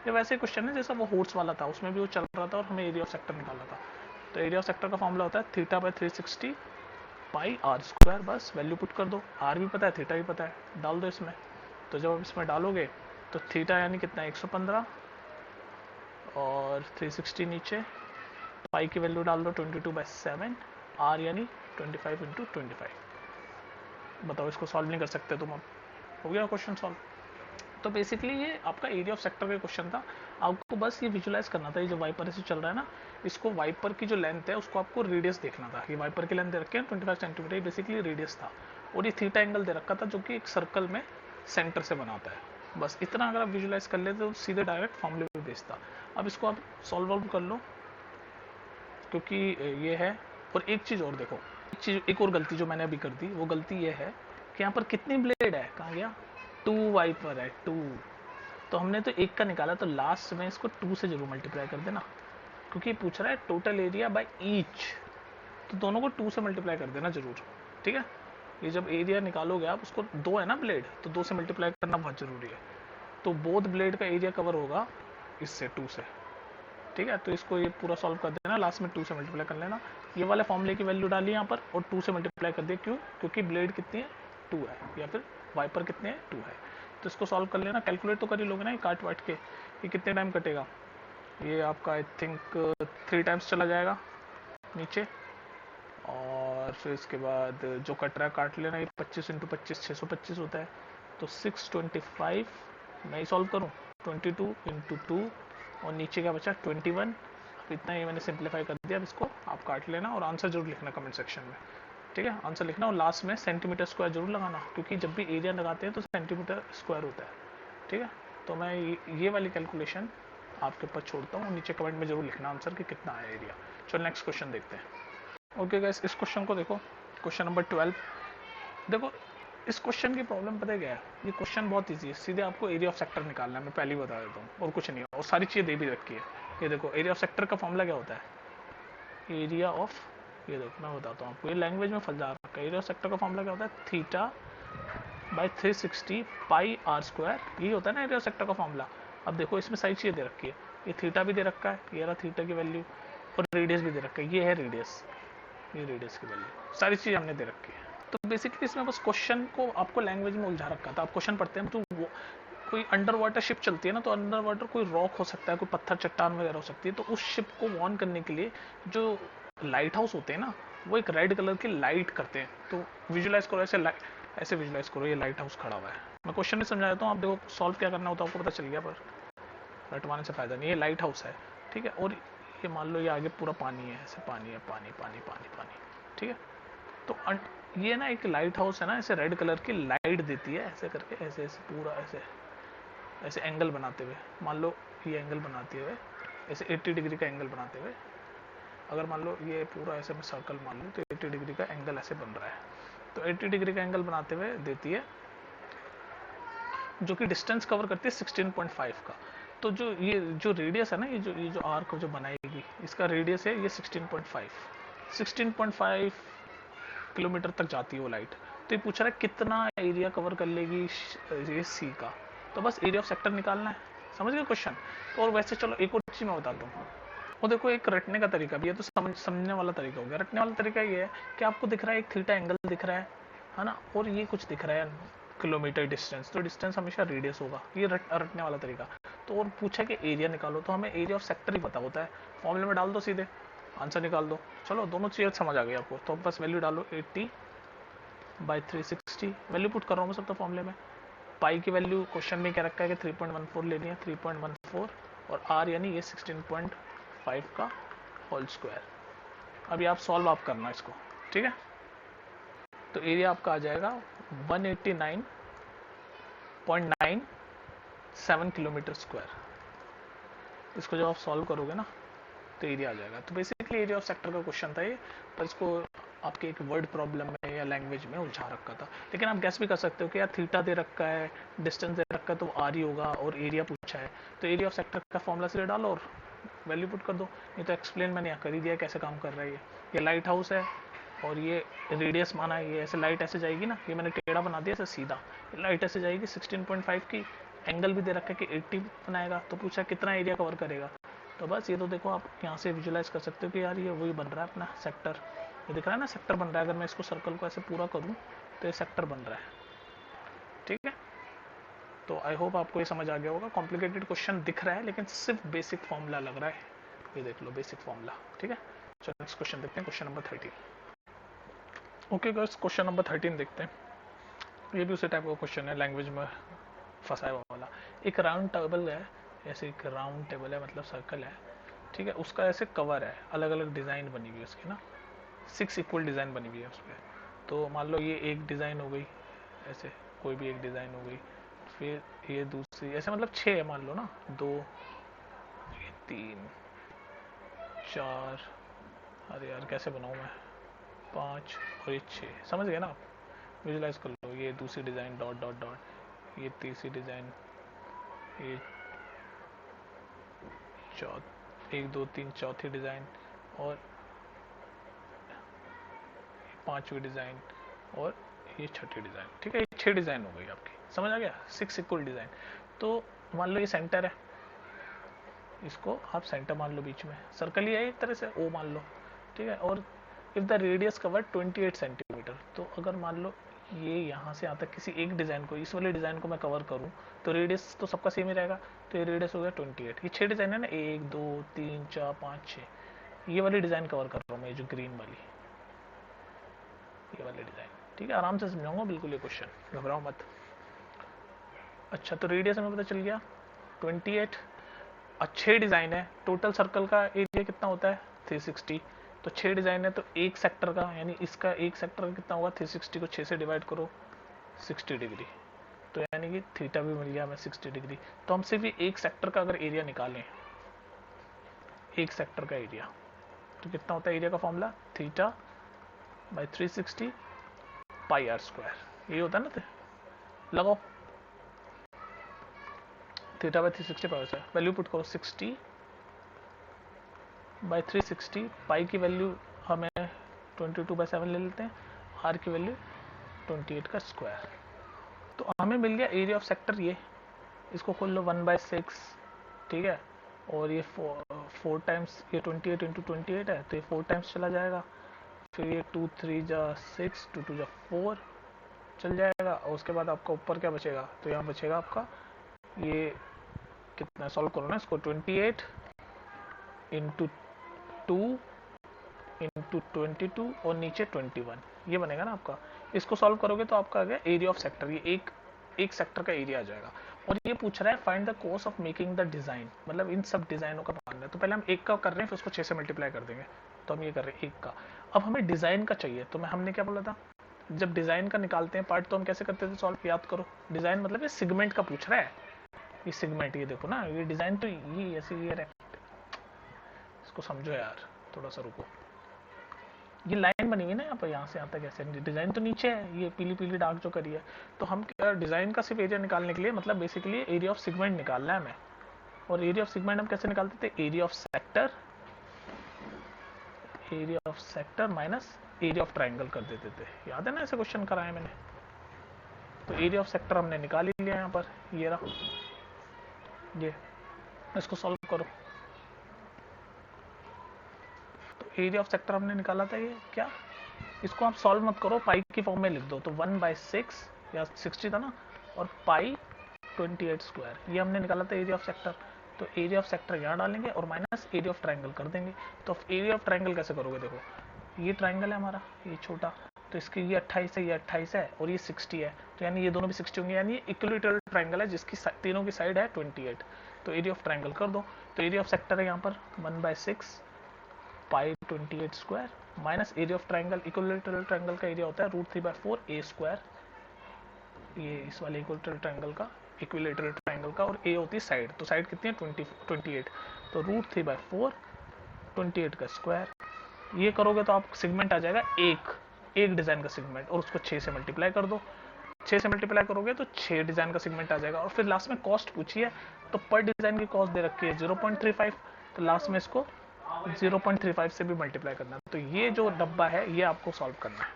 ये वैसे क्वेश्चन है जैसा वो हॉर्स वाला था, उसमें भी वो चल रहा था और हमें एरिया ऑफ सेक्टर निकालना था। तो एरिया ऑफ सेक्टर का फॉर्मूला होता है θ/360 पाई आर स्क्वायर। बस वैल्यू पुट कर दो, आर भी पता है थीटा भी पता है, डाल दो इसमें। तो जब आप इसमें डालोगे तो थीटा यानी कितना 115 और 360 नीचे, पाई की वैल्यू डाल दो 22/7, आर यानी 25 इंटू 25। बताओ इसको सॉल्व नहीं कर सकते तुम? अब हो गया क्वेश्चन सॉल्व। तो बेसिकली ये आपका एरिया ऑफ सेक्टर का क्वेश्चन था। आपको बस ये विजुलाइज करना था, ये जो वाइपर ऐसे चल रहा है ना, इसको वाइपर की जो लेंथ है उसको आपको रेडियस देखना था। ये वाइपर की लेंथ दे रखे हैं 25 सेंटीमीटर, बेसिकली रेडियस था। और ये थीटा एंगल दे रखा था जो कि एक सर्कल में सेंटर से बनाता है। बस इतना अगर आप विजुलाइज कर लेते तो सीधे डायरेक्ट फॉर्मूले पे भेजता। अब इसको आप सॉल्व कर लो क्योंकि ये है। और एक चीज़ और देखो, एक और गलती जो मैंने अभी कर दी, वो गलती ये है कि यहाँ पर कितनी ब्लेड है, कहाँ गया, 2 वाइपर है, 2। तो हमने तो एक का निकाला, तो लास्ट में इसको 2 से जरूर मल्टीप्लाई कर देना, क्योंकि पूछ रहा है टोटल एरिया बाय ईच। तो दोनों को 2 से मल्टीप्लाई कर देना जरूर, ठीक है। ये जब एरिया निकालोगे आप, उसको 2 है ना ब्लेड, तो 2 से मल्टीप्लाई करना बहुत जरूरी है। तो बोथ ब्लेड का एरिया कवर होगा इससे 2 से, ठीक है। तो इसको ये पूरा सॉल्व कर देना, लास्ट में 2 से मल्टीप्लाई कर लेना। ये वाले फॉर्मूले की वैल्यू डाली यहाँ पर और 2 से मल्टीप्लाई कर दिया। क्यों? क्योंकि ब्लेड कितनी है, 2 है, या फिर वाइपर कितने हैं, 2 है। तो इसको सॉल्व कर लेना, कैलकुलेट तो कर ही लोगे ना, ये काट वाट के। ये कितने टाइम कटेगा? ये आपका आई थिंक 3 टाइम्स चला जाएगा नीचे, और फिर इसके बाद जो कट रहा है काट लेना। ये 25 इंटू 25 625 होता है। तो 625 मैं ही सॉल्व करूँ, 22 इंटू 2 और नीचे क्या बचा 21। अब इतना ही मैंने सिंप्लीफाई कर दिया। अब इसको आप काट लेना और आंसर जरूर लिखना कमेंट सेक्शन में, ठीक है। आंसर लिखना और लास्ट में सेंटीमीटर स्क्वायर जरूर लगाना, क्योंकि जब भी एरिया लगाते हैं तो सेंटीमीटर स्क्वायर होता है, ठीक है। तो मैं ये वाली कैलकुलेशन आपके ऊपर छोड़ता हूँ, नीचे कमेंट में जरूर लिखना आंसर कि कितना आया एरिया। चलो नेक्स्ट क्वेश्चन देखते हैं। ओके गाइस, इस क्वेश्चन को देखो, क्वेश्चन नंबर 12। देखो इस क्वेश्चन की प्रॉब्लम पता है क्या है? ये क्वेश्चन बहुत इजी है, सीधे आपको एरिया ऑफ सेक्टर निकालना है, मैं पहले ही बता देता हूँ, और कुछ नहीं है, और सारी चीज़ें दे भी रखी है। ये देखो एरिया ऑफ सेक्टर का फॉर्मूला क्या होता है, एरिया ऑफ ये देखो मैं बताता हूँ आपको, ये लैंग्वेज में फंसा रखा है। एरिया ऑफ सेक्टर का फॉर्मूला क्या होता है, theta by 360 pi R square, ये होता है ना एरिया ऑफ सेक्टर का फॉर्मूला। अब देखो इसमें सारी चीज़ें दे रखी है, ये थीटा भी दे रखा है, ये रहा थीटा की वैल्यू, और रेडियस भी दे रखा है, ये है रेडियस, ये रेडियस की वैल्यू, सारी चीज़ हमने दे रखी है। तो बेसिकली इसमें बस क्वेश्चन को आपको लैंग्वेज में उलझा रखा था। आप क्वेश्चन पढ़ते हैं तो वो कोई अंडर वाटर शिप चलती है ना, तो अंडर वाटर कोई रॉक हो सकता है, कोई पत्थर चट्टान वगैरह हो सकती है, तो उस शिप को वार्न करने के लिए जो लाइट हाउस होते हैं ना, वो एक रेड कलर की लाइट करते हैं। तो विजुलाइज करो ऐसे, ऐसे विजुलाइज करो, ये लाइट हाउस खड़ा हुआ है। मैं क्वेश्चन भी समझा देता हूँ, आप देखो सॉल्व क्या करना होता है आपको पता चल गया, पर रटवाने से फायदा नहीं। ये लाइट हाउस है, ठीक है, और ये मान लो ये आगे पूरा पानी है, ऐसे पानी है, पानी पानी पानी पानी, ठीक है। तो ये ना एक लाइट हाउस है ना, ऐसे रेड कलर की लाइट देती है ऐसे करके, ऐसे ऐसे पूरा ऐसे ऐसे एंगल बनाते हुए। मान लो ये एंगल बनाते हुए ऐसे 80 डिग्री का एंगल बनाते हुए, अगर मान लो ये पूरा ऐसे मैं सर्कल मान लूँ तो 80 डिग्री का एंगल ऐसे बन रहा है, तो 80 डिग्री का एंगल बनाते हुए देती है, जो कि डिस्टेंस कवर करती है 16.5 का। तो जो रेडियस है ना, ये जो आर्क जो बनाएगी, इसका रेडियस है ये 16.5 किलोमीटर तक जाती है वो लाइट। तो ये पूछ रहा है कितना एरिया कवर कर लेगी ये सी का, तो बस एरिया ऑफ सेक्टर निकालना है। समझ गए क्वेश्चन। तो और वैसे चलो एक और चीज मैं बताता हूँ, वो देखो एक रटने का तरीका भी है, तो समझने वाला तरीका हो गया। रटने वाला तरीका ये है कि आपको दिख रहा है एक थीटा एंगल दिख रहा है ना, और ये कुछ दिख रहा है किलोमीटर डिस्टेंस, तो डिस्टेंस हमेशा रेडियस होगा, ये रटने वाला तरीका। तो और पूछा कि एरिया निकालो, तो हमें एरिया ऑफ सेक्टर ही पता होता है, फॉर्मूले में डाल दो सीधे, आंसर निकाल दो। चलो दोनों चीज़ें समझ आ गई आपको, तो बस वैल्यू डालो 80 बाई 360, वैल्यू पुट कर रहा हूँ मैं सब तो फॉर्मूले में। पाई की वैल्यू क्वेश्चन में क्या रखा है कि 3.14 लेनी है, 3.14, और आर यानी ये 16.5 का होल स्क्वायर। अभी आप सॉल्व आप करना इसको, ठीक है। तो एरिया आपका आ जाएगा 189.97 किलोमीटर स्क्वायर। इसको जब आप सॉल्व करोगे ना तो एरिया आ जाएगा। तो बेसिकली एरिया ऑफ सेक्टर का क्वेश्चन था ये, पर इसको आपके एक वर्ड प्रॉब्लम में या लैंग्वेज में उलझा रखा था। लेकिन आप गैस भी कर सकते हो कि यार थीटा दे रखा है, डिस्टेंस दे रखा है, तो आर ही होगा, और एरिया पूछा है तो एरिया ऑफ सेक्टर का फॉर्मूला से डालो और वैल्यू पुट कर दो। नहीं तो एक्सप्लेन मैंने यहाँ कर ही दिया कैसे काम कर रहा है ये लाइट हाउस है, और ये रेडियस माना है, ये ऐसे लाइट ऐसे जाएगी ना, ये मैंने टेढ़ा बना दिया ऐसे सीधा, लाइट ऐसे जाएगी 16.5 की, एंगल भी दे रखा है कि 80 बनाएगा, तो पूछा कितना एरिया कवर करेगा। तो बस ये तो देखो आप यहाँ से विजुलाइज कर सकते हो कि यार ये वही बन रहा है अपना सेक्टर, ये दिख रहा है ना सेक्टर बन रहा है। अगर मैं इसको सर्कल को ऐसे पूरा करूँ तो ये सेक्टर बन रहा है, ठीक है। तो आई होप आपको ये समझ आ गया होगा। कॉम्प्लिकेटेड क्वेश्चन दिख रहा है लेकिन सिर्फ बेसिक फॉर्मूला लग रहा है, ये देख लो बेसिक फॉर्मूला, ठीक है। चलो नेक्स्ट क्वेश्चन देखते हैं, question number 13। Okay guys, question number 13 देखते हैं। ये भी उसी टाइप का क्वेश्चन है, लैंग्वेज में फंसाया वाला। एक राउंड टेबल है, ऐसे एक राउंड टेबल है, मतलब सर्कल है, ठीक है, उसका ऐसे कवर है, अलग अलग डिज़ाइन बनी हुई है उसकी ना, 6 इक्वल डिज़ाइन बनी हुई है उस पर। तो मान लो ये एक डिज़ाइन हो गई, ऐसे कोई भी एक डिज़ाइन हो गई, फिर ये दूसरी, ऐसे मतलब 6 है मान लो ना, 2, ये 3, 4, अरे यार कैसे बनाऊँ मैं, 5 और ये 6, समझ गए ना आप, विजुलाइज कर लो। ये दूसरी डिज़ाइन डॉट डॉट डॉट, ये तीसरी डिज़ाइन, ये 1 2 3 चौथी डिज़ाइन, और 5वीं डिज़ाइन, और ये 6ठी डिज़ाइन, ठीक है। ये 6 डिज़ाइन हो गई आपकी, समझ आ गया, 6 इक्वल डिज़ाइन। तो मान लो ये सेंटर है, इसको आप सेंटर मान लो, बीच में सर्कल ही है एक तरह से, ओ मान लो, ठीक है। और if the radius cover 28 centimetre, तो अगर मान लो ये यहाँ से यहाँ तक किसी एक डिज़ाइन को, इस वाले डिज़ाइन को मैं कवर करूँ, तो रेडियस तो सबका सेम ही रहेगा, तो ये रेडियस हो गया 28। ये 6 डिज़ाइन है ना, 1 2 3 4 5 6, ये वाली डिज़ाइन कवर कर रहा हूँ मैं, ये जो ग्रीन वाली, ये वाली डिज़ाइन, ठीक है। आराम से समझाऊंगा बिल्कुल ये क्वेश्चन, घबराओ मत। अच्छा, तो रेडियस हमें पता चल गया 28, अच्छे डिज़ाइन है। टोटल सर्कल का एरिया कितना होता है 360, तो 6 डिज़ाइन है, तो एक सेक्टर का, यानी इसका एक सेक्टर का कितना होगा, 360 को 6 से डिवाइड करो, 60 डिग्री, तो यानी कि थीटा भी मिल गया हमें 60 डिग्री। तो हम सिर्फ एक सेक्टर का अगर एरिया निकालें, एक सेक्टर का एरिया, तो कितना होता है एरिया का formula, theta by 360 pi R square, ये होता है ना। लगाओ theta by 360 pi square, value put करो 60 बाई 360, पाई की वैल्यू हमें 22/7 ले लेते हैं, आर की वैल्यू 28 का स्क्वायर। तो हमें मिल गया एरिया ऑफ सेक्टर ये, इसको खोल लो 1/6, ठीक है, और ये 4 टाइम्स, ये 28 इंटू 28 है तो ये 4 टाइम्स चला जाएगा, फिर ये 2 3 जा 6, 2 2 जा 4 चल जाएगा, और उसके बाद आपका ऊपर क्या बचेगा, तो यहाँ बचेगा आपका ये कितना, सॉल्व करो ना इसको, 28 इंटू 2 इंटू 22 और नीचे 21, ये बनेगा ना आपका। इसको सॉल्व करोगे तो आपका आ गया एरिया ऑफ सेक्टर, ये एक सेक्टर का एरिया आ जाएगा। और ये पूछ रहा है find the cost of making the design, मतलब इन सब डिजाइनों का मानना है। तो पहले हम एक का कर रहे हैं, फिर उसको 6 से मल्टीप्लाई कर देंगे, तो हम ये कर रहे हैं एक का। अब हमें डिजाइन का चाहिए, तो हमने क्या बोला था, जब डिजाइन का निकालते हैं पार्ट तो हम कैसे करते थे सॉल्व, याद करो। डिजाइन मतलब ये सिगमेंट का पूछ रहा है, ये सिगमेंट, ये देखो ना, ये डिजाइन तो ये ऐसे ये, इसको समझो यार, थोड़ा सा रुको। ये लाइन बनी हुई ना यहाँ पर, यहाँ से यहाँ तक ऐसे, डिजाइन तो नीचे है, ये पीली पीली डार्क जो करी है। तो हम डिजाइन का सिर्फ एरिया निकालने के लिए, मतलब बेसिकली एरिया ऑफ सेगमेंट निकालना है हमें। और एरिया ऑफ सेगमेंट हम कैसे निकालते थे, area of sector minus area of triangle कर देते थे, याद है ना, ऐसे क्वेश्चन कराए मैंने। तो एरिया ऑफ सेक्टर हमने निकाल ही लिया यहाँ पर, ये रहा, ये इसको सॉल्व करो। तो एरिया ऑफ सेक्टर हमने निकाला था, ये क्या, इसको आप सॉल्व मत करो, पाई की फॉर्म में लिख दो, तो 1/6 या 60 था ना, और पाई 28 स्क्वायर, ये हमने निकाला था एरिया ऑफ सेक्टर। तो एरिया ऑफ सेक्टर यहाँ डालेंगे और माइनस एरिया ऑफ ट्राइंगल कर देंगे। तो एरिया ऑफ ट्राइंगल कैसे करोगे, देखो ये ट्राइंगल है हमारा, ये छोटा, तो इसकी ये 28 है, ये 28 है, और ये 60 है, तो यानी ये दोनों भी 60 होंगे, यानी ये इक्विलेटरल ट्राइंगल है जिसकी तीनों की साइड है 28। तो एरिया ऑफ ट्राइंगल कर दो। तो एरिया ऑफ सेक्टर है यहाँ पर 1/6 पाई 28 square minus area of triangle, equilateral triangle का एरिया होता है √3/4 a स्क्वायर, ये इस वाले इक्विलेटरल ट्राइंगल का, इक्विलेटरल ट्राइंगल का, और a होती है साइड, तो साइड कितनी है 28, तो √3/4 28 का स्क्वायर। ये करोगे तो आप सेगमेंट आ जाएगा एक डिजाइन का सेगमेंट, और उसको 6 से मल्टीप्लाई कर दो, 6 से मल्टीप्लाई करोगे तो 6 डिजाइन का सेगमेंट आ जाएगा। और फिर लास्ट में कॉस्ट पूछी है, तो पर डिजाइन की कॉस्ट दे रखी है 0.35, तो लास्ट में इसको 0.35 से भी मल्टीप्लाई करना है। तो ये जो डब्बा है ये आपको सॉल्व करना है।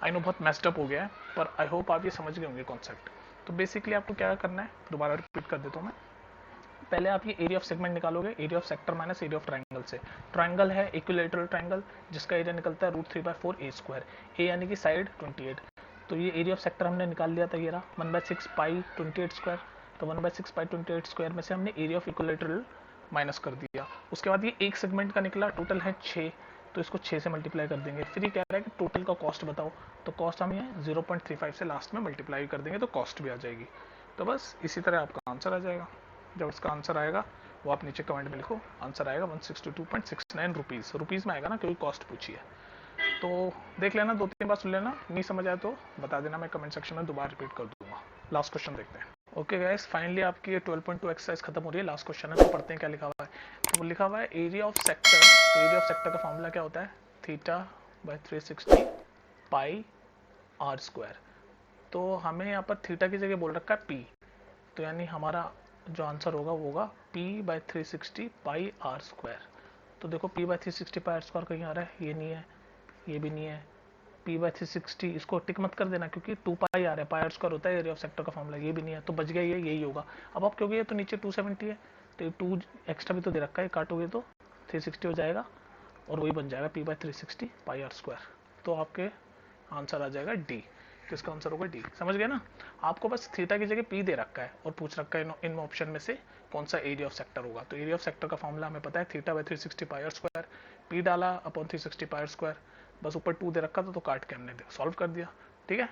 आई नो बहुत मेस्ड अप हो गया है, पर आई होप आप ये समझ गए होंगे कॉन्सेप्ट। तो बेसिकली आपको क्या करना है, दोबारा रिपीट कर देता हूँ मैं। पहले आप ये एरिया ऑफ सेगमेंट निकालोगे, area of sector minus area of triangle से। ट्राइंगल है इक्विलेटरल ट्राइंगल, जिसका एरिया निकलता है √3/4 a स्क्वायर, a यानी कि साइड 28। तो ये एरिया ऑफ सेक्टर हमने निकाल लिया था, ये रहा 1/6 पाई 28 स्क्वायर। तो 1/6 पाई 28 स्क्वायर में से हमने एरिया ऑफ इक्विलेटरल माइनस कर दिया। उसके बाद ये एक सेगमेंट का निकला, टोटल है 6, तो इसको 6 से मल्टीप्लाई कर देंगे। फिर ये कह रहा है कि टोटल का कॉस्ट बताओ, तो कॉस्ट हम ये 0.35 से लास्ट में मल्टीप्लाई कर देंगे, तो कॉस्ट भी आ जाएगी। तो बस इसी तरह आपका आंसर आ जाएगा। जब उसका आंसर आएगा वो आप नीचे कमेंट में लिखो, आंसर आएगा 162.69 रुपीज़, रुपीज़ में आएगा ना, क्योंकि कॉस्ट पूछी है। तो देख लेना, 2-3 बार सुन लेना, नहीं समझ आया तो बता देना, मैं कमेंट सेक्शन में दोबारा रिपीट कर दूंगा। लास्ट क्वेश्चन देखते हैं। ओके गाइस, फाइनली आपकी ये 12.2 एक्सरसाइज खत्म हो रही है, लास्ट क्वेश्चन है, तो पढ़ते हैं क्या लिखा हुआ है। तो लिखा हुआ है एरिया ऑफ सेक्टर, तो एरिया ऑफ सेक्टर का फॉर्मूला क्या होता है, θ/360 पाई r स्क्वायर। तो हमें यहाँ पर थीटा की जगह बोल रखा है p, तो यानी हमारा जो आंसर होगा वो होगा p/360 पाई r स्क्वायर। तो देखो p/360 पाई r स्क्वायर कहीं आ रहा है, ये नहीं है, ये भी नहीं है, p/360 इसको टिक मत कर देना, क्योंकि 2 पाई आ रहा है, पाई r स्क्वायर होता है एरिया ऑफ सेक्टर का फॉर्मूला, ये भी नहीं है, तो बच गया ये, यही होगा। अब आप क्योंकि ये तो नीचे 270 है, तो 2 एक्स्ट्रा भी तो दे रखा है, काटोगे तो 360 हो जाएगा, और वही बन जाएगा p/360 पाई r स्क्वायर। तो आपके आंसर आ जाएगा डी, तो इसका आंसर होगा डी। समझ गया ना, आपको बस थीटा की जगह पी दे रखा है और पूछ रखा है इन ऑप्शन में से कौन सा एरिया ऑफ सेक्टर होगा। तो एरिया ऑफ सेक्टर का फॉर्मूला हमें पता है θ/360 पाई r स्क्वायर, पी डाला अपॉन 360 पाई r स्क्वायर, बस ऊपर 2 दे रखा था तो काट के हमने सॉल्व कर दिया। ठीक है,